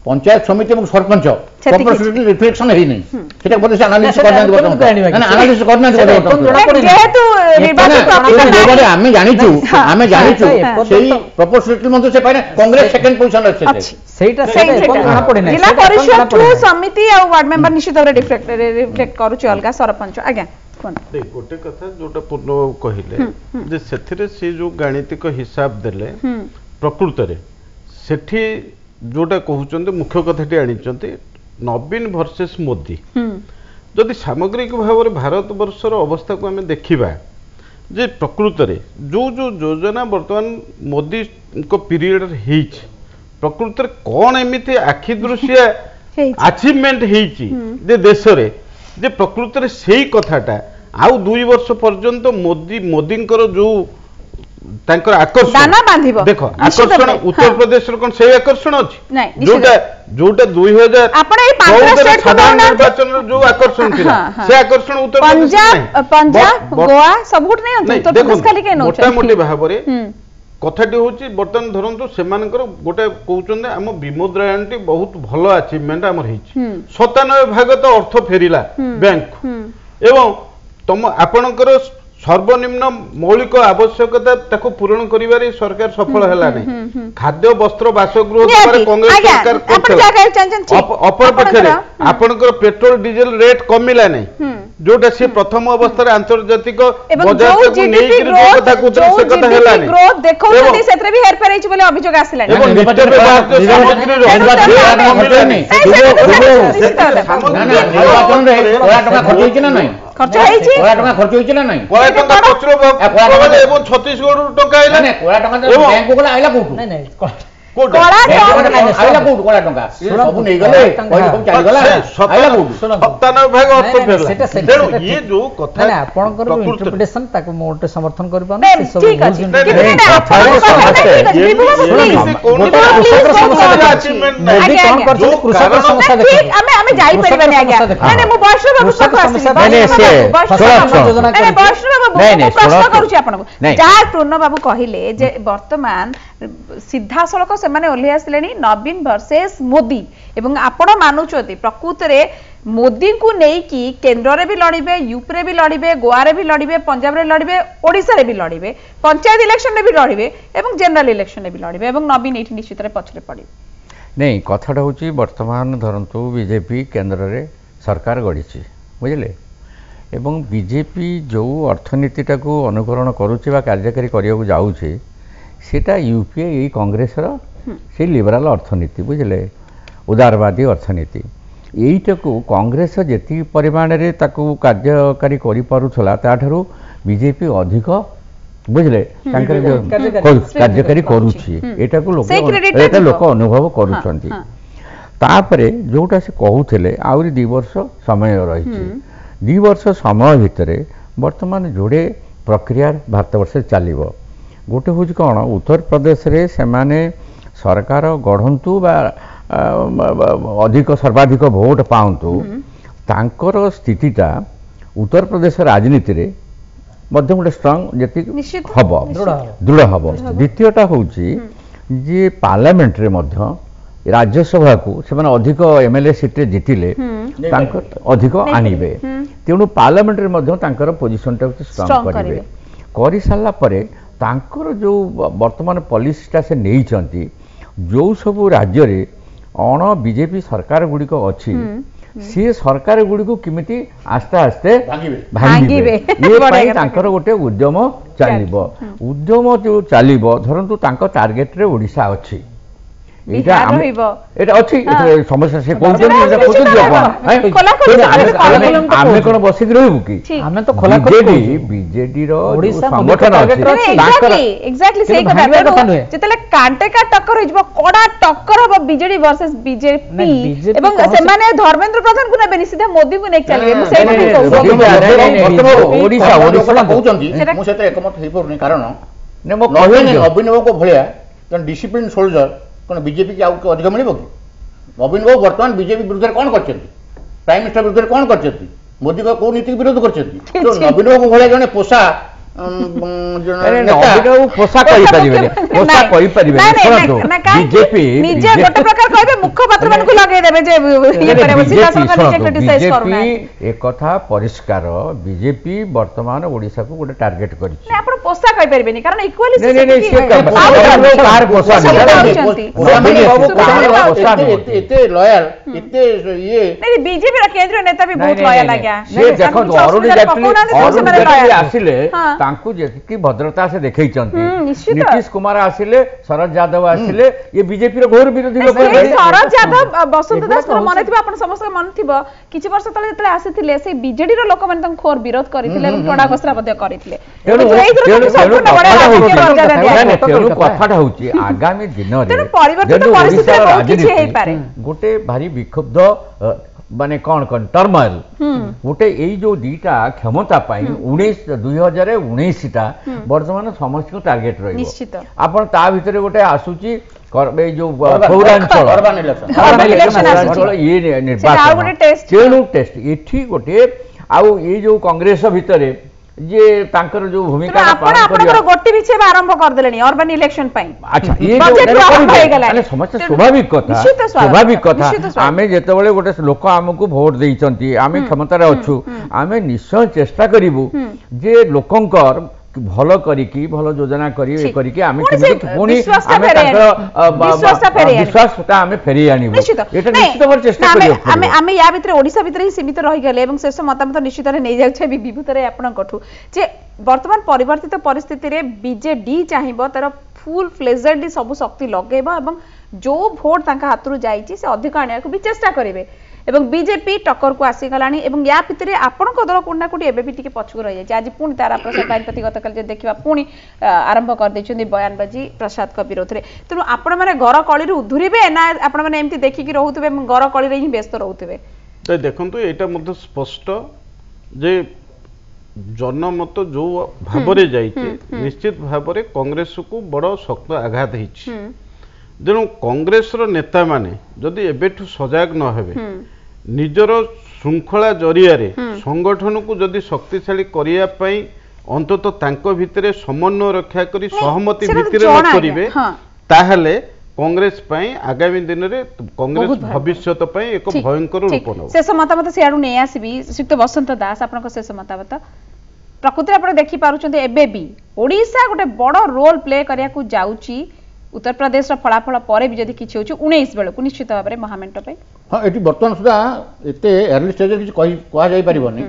Speaker 5: पंचायत समिति और सरपंच प्रॉपर्टी रिफ्लेक्शन है नहीं सेटा बोले से एनालिसिस करना दिबो ना एनालिसिस करना दिबो
Speaker 1: जेहेतु निर्वाचन
Speaker 5: आमे जानि छु सेही प्रॉपर्टी मंत्री से पाने कांग्रेस सेकंड पोजीशन अछि
Speaker 3: सेटा जणा पड़े ना
Speaker 1: जिला परिषद थ्रू समिति और वार्ड मेंबर निश्चित भाव रिफ्लेक्ट करूची अलगा सरपंच आज्ञा
Speaker 4: गोटे कथा जोटा पूर्ण कहिले जे सेथिरे से जो गाणितिक हिसाब देले प्रकृत रे सेठी जोटा कहउचंते मुख्य कथाटी आनिचंते नवीन वर्सेस मोदी जदि सामग्रिक भाव में भारत वर्षर अवस्था को आम देखा जे प्रकृत रे जो जो योजना वर्तमान मोदी को पीरियड प्रकृत कौन एमती आखि दृश्य अचीवमेंट जे देश रे जे प्रकृत रे सेही कथाटा आउ 2 वर्ष पर्यंत मोदी जो तांकर आकर्षण देखो आकर्षण उत्तर प्रदेश कौन से आकर्षण अच्छी जोटा 2000 साधारण निर्वाचन जो आकर्षण थिला से आकर्षण उत्तर
Speaker 1: पंजाब गोवा सब गुट नहीं उत्तर प्रदेश खाली के नोच
Speaker 4: मोटा मोटी भाबरे कथाटी होची बर्तन धरंतु सेमानकर गोटे कहउचंदे हम विमुद्रायनटी बहुत भलो अचीवमेंट हमर हिची 97% तो अर्थ फेरिला बैंक एवं तम आपनकर सर्वनिम्न मौलिक आवश्यकता ताको पूरण करिवारे सरकार सफल हैला नै खाद्य वस्त्र बासगृह कांग्रेस सरकार करथला अपर पक्षरे आपनकर पेट्रोल डीजल रेट कमिला नै जोटा से प्रथम अवस्था रे अंतर्जातिक बाजार को नेई जो कथा को से कथा हैला नै
Speaker 1: ग्रोथ देखौ जदी सेतरे भी हेर फेरैछ बोले अभियोग आसिला नै
Speaker 4: एवं निश्चित भारतीय सामग्री कमिला नै
Speaker 5: निर्वाचन रे कोला टका खर्च होइछ ना नै
Speaker 1: खर्च होइछ
Speaker 5: कोला टका खर्च होइछ ना नै
Speaker 4: कोला टका खर्च एवं छत्तीसगढ़ टका आइला
Speaker 5: नै कोला टका बैंक को आइला कोठु
Speaker 3: नै नै
Speaker 1: कोला
Speaker 5: आइला कोठु कोला टका सब नै गले सब चली गला आइला कोठु
Speaker 4: 97% अर्थ फेरला तेणु ये जो कथा
Speaker 3: नै आपनकर इंटरप्रिटेशन ताको मोटे समर्थन करि पान
Speaker 1: से सब
Speaker 3: मोदी कोन करछ कृषक समस्या देख
Speaker 1: हमें जाई परिबानी आज्ञा नै मु वैष्णव बाबू को आसी नै वैष्णव बाबू प्रश्न करूची आपन जहा पूर्ण बाबू कहिले जे वर्तमान सीधा सड़क से माने ओल्हे आसिलेनी नवीन वर्सेस मोदी एवं आपण मानुचोती प्रकृत रे मोदी को नहीं कि केंद्र रे भी लड़िबे यूपी रे भी लड़िबे गोवा रे भी लड़िबे पंजाब रे लड़िबे ओडिसा रे भी लड़िबे पंचायत इलेक्शन रे भी लड़िबे एवं जनरल इलेक्शन रे भी लड़िबे एवं नवीन एठी निश्चित रे पछरे पड़ी
Speaker 2: नहीं कथाटा होची वर्तमान धरंतु बीजेपी केंद्र रे सरकार गढ़ी बुझले एवं बीजेपी जो अर्थनीतिटा को अनुकरण करुचे बा कार्यकारी करिया जाऊे सेटा यूपीए यही कांग्रेस से लिबराल अर्थनीति बुझले उदारवादी अर्थनीति यहीटा को कांग्रेस जी परिमाण रे ताकू कार्यकारी करि पारुथला ताठारु बीजेपी अधिक बुझले कार्यकारी करुछि एटा को लोक अनुभव करूछंती तापरे जोटा से कहूथिले आउरी 2 वर्ष समय रही 2 वर्ष समय भितरे वर्तमान जोड़े प्रक्रिया भारत वर्ष चलिबो गोटे हूँ कौन उत्तर प्रदेश रे सेमाने सरकार गढ़ंतु बा अधिक सर्वाधिक भोट पाउंतु तांकर स्थितिटा उत्तर प्रदेश राजनीति रे मध्य गोटे स्ट्रांग जति हब दृढ़ हब द्वितीयटा हूँ जे पार्लियामेंट रे मध्य राज्यसभा को से अधिक एमएलए सीट जितिले अधिक आनिबे तेणु पार्लियामेंट रे पोजिशन स्ट्रांग करेंगे कर सारा तांकर जो वर्तमान पॉलिसीटा से नहीं जो सब राज्य रे अण बीजेपी सरकार गुड़िक अच्छी सी सरकार गुड़िक किमिति आस्ते आस्ते भांगिबे ये तांकर गोटे उद्यम चलिबो उद्यम जो चलिबो धरंतु तांको टार्गेट रे ओडिशा अछि एटा अच्छी समस्या से आमे कोन बसिक रहबु कि आमे तो खोला बीजेडी रो संगठन
Speaker 1: एग्जैक्टली सही कथा जेतले कांटे का टक्कर होइबो कोडा टक्कर हो बीजेडी वर्सेस बीजेपी एवं से माने धर्मेंद्र प्रधान को नेबे सीधा मोदी को नेक चलिबे मु सेही कहू
Speaker 5: ओडिशा कहउचंती मु सेते एकमत हेइ परनी कारण ने मो अभिनव को भलिया जन डिसिप्लिन सोल्जर कौन बीजेपी की आउट अधिक मिल कि नवीन बाबू बर्तमान बीजेपी विरुद्ध कौन कर प्राइम मिनिस्टर विरुद्ध कौन कर मोदी को कौ नीति विरोध कर नवीन बाबू भाई जड़े पोषा
Speaker 2: एकथा परिष्कार बीजेपी वर्तमान ओडिशा को गोटे टार्गेट कर भद्रता से देखई नीतीश कुमार आसिले शरद यादव आसिले ये बीजेपी घोर विरोधी लोक
Speaker 1: शरद यादव वसंत दास मन थी आप समस्त मन थी किछि वर्ष तले जतले आसीथिले से बीजेडी रो लोक माने घोर विरोध करिथिले एवं टोडा घोषणा मध्ये करिथिले
Speaker 2: कथाटा होची आगामी दिन रे परिवर्तन परिस्थिति बहुत किछि हेई पारे गोटे भारी विक्षुब्ध माने कौन कौन टर्मल गोटे यही जो दीटा क्षमता 2019 वर्तमान समस्त को टार्गेट रही आपण ता भितर गोटे आसुची जो पौरांचल ये निर्वाचन तेणु टेस्ट एठी गोटे आउ ये जो कांग्रेस भितर जे तांकर जो भूमिका
Speaker 1: पालन करियो गोटी बिछे आरंभ कर देलेनी अर्बन इलेक्शन पई
Speaker 2: अच्छा ये जो समस्या स्वाभाविक कथा आमे जेते बेले गोटे लोक हमकु वोट देइचंती आमे क्षमता रे अछु आमे निश्चय चेष्टा करिवु जे लोकंकर भल करिकी भल योजना करिकी आमे पुणी आमे विश्वासता आमे फेरी आनिबो एटा निश्चित भाव चेष्टा करियो
Speaker 1: आमे या भितर ओडिसा भितर ही सीमित रहि गेले एवं शेष मतामत निश्चित रे नै जाउछे विभूत रे आपण कठु जे वर्तमान परिवर्तित परिस्थिति रे बीजेडी चाहिबो तार फुल फ्लेजेडली सब शक्ति लगेबो एवं जो वोट तांका हातरु जाईची से अधिक आनिया को भी चेष्टा करिवे एवं बीजेपी टक्कर को आसीगलानी एवं या भितर आपण को दल कोना कोटी एबे भी टिके पछुक रहि जाय आज पुणी तारा प्रसाद बाहिपति गतकाल जे देखिबा पुणी आरंभ कर दैछन्ती बयानबाजी प्रसाद को विरोध रे तेनु आपण माने घर कळी रे उधुरिबे ना आपण माने एम्ति देखि कि रहउतबे घर कळी रे ही व्यस्त रहउतबे
Speaker 4: तो देखंतु एटा मध्ये स्पष्ट जे जनमत जो भाबरे जाइछे निश्चित भाबरे कांग्रेस को बड़ शक्त आघात हिछि जेणु कांग्रेस रो नेता माने जदि एबेठु सजाग न हेबे निजर श्रृंखला जरिया रे संगठन को जदि शक्तिशाली करिया पई अंतत तांको भितरे समन्वय रक्षा करी सहमति भितरे न करिवे ताहले कांग्रेस पई आगामी दिन रे कांग्रेस भविष्यत पई एक भयंकर रूप न
Speaker 1: शेष मतामत सियाडू नै आसीबी श्रीयुक्त वसंत दास आपनको शेष मतामत प्रकृति आपण देखि पारुचंते एबे भी ओडिसा गोटे बड़ रोल प्ले करिया को जाउची उत्तर प्रदेश फलाफल पर भी जदि किछि होछु 19 बेल को निश्चित भाबरे महामेंट पे
Speaker 5: हां एटी वर्तमान सुधा एते अर्ली स्टेज किछि कहा जाई परिबनी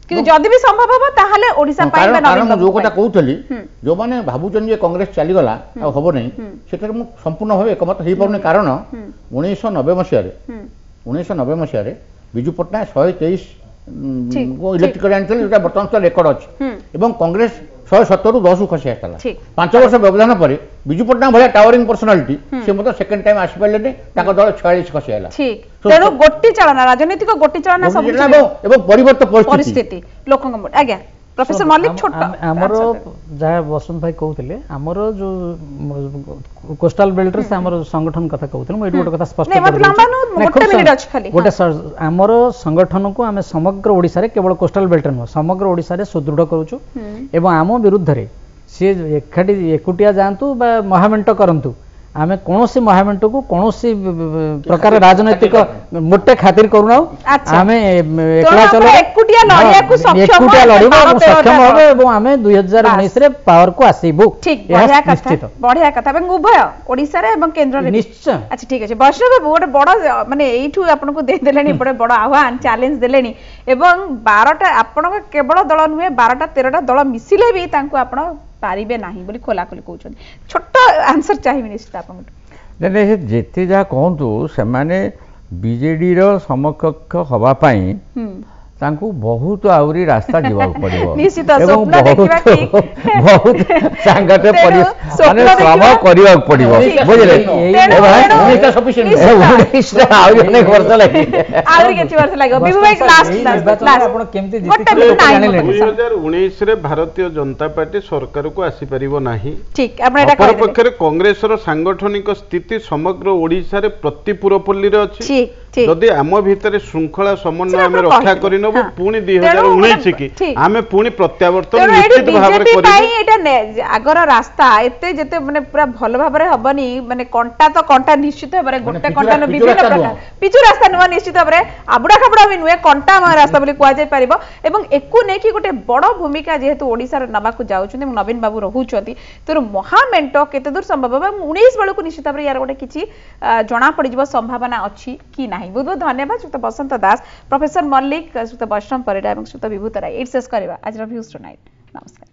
Speaker 1: कि जदि भी संभव हो ताहले ओडिसा पाइबा
Speaker 5: नवीन जो कोटा कहउतली जो माने भाबुचन जे कांग्रेस चली गला आ होबो नै सेटर मु संपूर्ण भाबे एकमत हेइ परने कारण 1990 मसिया रे बिजू पटना 123 वो इलेक्ट्रिकल एंटल जेटा वर्तमान रेकर्ड अछि एवं कांग्रेस 170 रु 10 खसी आसला 5 वर्ष व्यवधान पर बिजू पटना भलिया टावरिंग पर्सनालिटी से मतलब सेकंड टाइम आसी पाले ने ताको दल 46 खसी आला
Speaker 1: ठीक तेनो गोटी चलना राजनीतिक गोटी चलना सब
Speaker 5: एवं परिवर्तन
Speaker 1: परिस्थिति लोकंग आज्ञा प्रोफेसर मल्लिक छोटा
Speaker 3: हमर जहा वसंत भाई कहउतले हमर जो कोस्टल बेल्ट रे हमर संगठन कथा कहउतले म एटो कथा स्पष्ट कर गोटे हमर संगठन को आमे समग्र ओडिसा रे केवल कोस्टल बेल्ट न समग्र ओडिसा रे सुदृढ़ करूछु एवं आम विरुद्ध रे से एकाठी एकुटिया जानतु बा महामेंट करंतु आमे कोनोसी महामेंट को कोनोसी प्रकार राजनैतिक मोटे खातिर करूना आमे एकला चलो
Speaker 1: एकुटिया लड़िया को सक्षम
Speaker 3: सक्षम होबे एवं आमे 2019 रे पावर को आसीबु
Speaker 1: ठीक बढ़िया कथा एवं उभय ओडिसा रे एवं केंद्र रे
Speaker 3: निश्चय
Speaker 1: अच्छा ठीक अछि वैष्णव बाबू गोटे बड़ माने एठू आपन को दे देलेनी बड़ आह्वान चैलेंज देलेनी एवं 12टा आपन केवल दल नुहे 12टा 13टा दल मिसिले भी तांको आपन पारिबे नाही बोली खोला खोली कहउछन छोट आंसर चाहिए निश्चित आपन
Speaker 2: नहीं जेते जा कहतु से माने बीजेडी रो समकक्ष हवा पाई तांको बहुत आउरी रास्ता जीवा पड़िबो
Speaker 1: निश्चित स्वप्न देखिबा ठीक
Speaker 2: बहुत संगत माने श्रम करिवा पड़िबो बुझले
Speaker 5: उन्नीस सफिशिएंट
Speaker 2: आउरी अनेक वर्ष लागी
Speaker 1: आउरी केति वर्ष लागो बिबु भाई लास्ट
Speaker 3: आपण केमती जीति
Speaker 4: 2019 रे भारतीय जनता पार्टी सरकार को आसी परिबो नाही
Speaker 1: ठीक आपण एटा
Speaker 4: पर पक्षरे कांग्रेस रो सांगठनिक स्थिति समग्र ओडिसा रे प्रतिपुरपल्ली रे अछि
Speaker 1: ठीक
Speaker 4: जदि आम भितर श्रृंखला समन्वय आम रक्षा करिनबो पुणी 2019 की आमे पुणी प्रत्यावर्तन निश्चित भाबरे
Speaker 1: करिबो आगर रास्ता एते जते माने पूरा भल भाबरे हबनी माने कंटा तो कंटा निश्चित भाबरे गोटे कंटा न विभिन्न प्रकार पिचु रास्ता नुवा निश्चित भाबरे आबुडा खबडा भी नुए कंटा म रास्ता बोली कुआ जाय परिबो एवं एकु ने की गोटे बड़ भूमिका जेहेतु ओडिसा रे नबा को जाउछन नवीन बाबू रहउछंती तोर महामेंटो केते दूर संभव है 19 बेलू को निश्चित भाबरे यार गोटे किछि जणा पड़ी जिवो संभावना अछि कि नाही बहुत बहुत धन्यवाद श्रीयुक्त बसंत दास प्रोफेसर मल्लिक श्रीयुक्त वैष्णव परिडा और श्रीयुक्त विभूत राय एट शेष करवा आज व्यूज टुनाइट नमस्कार।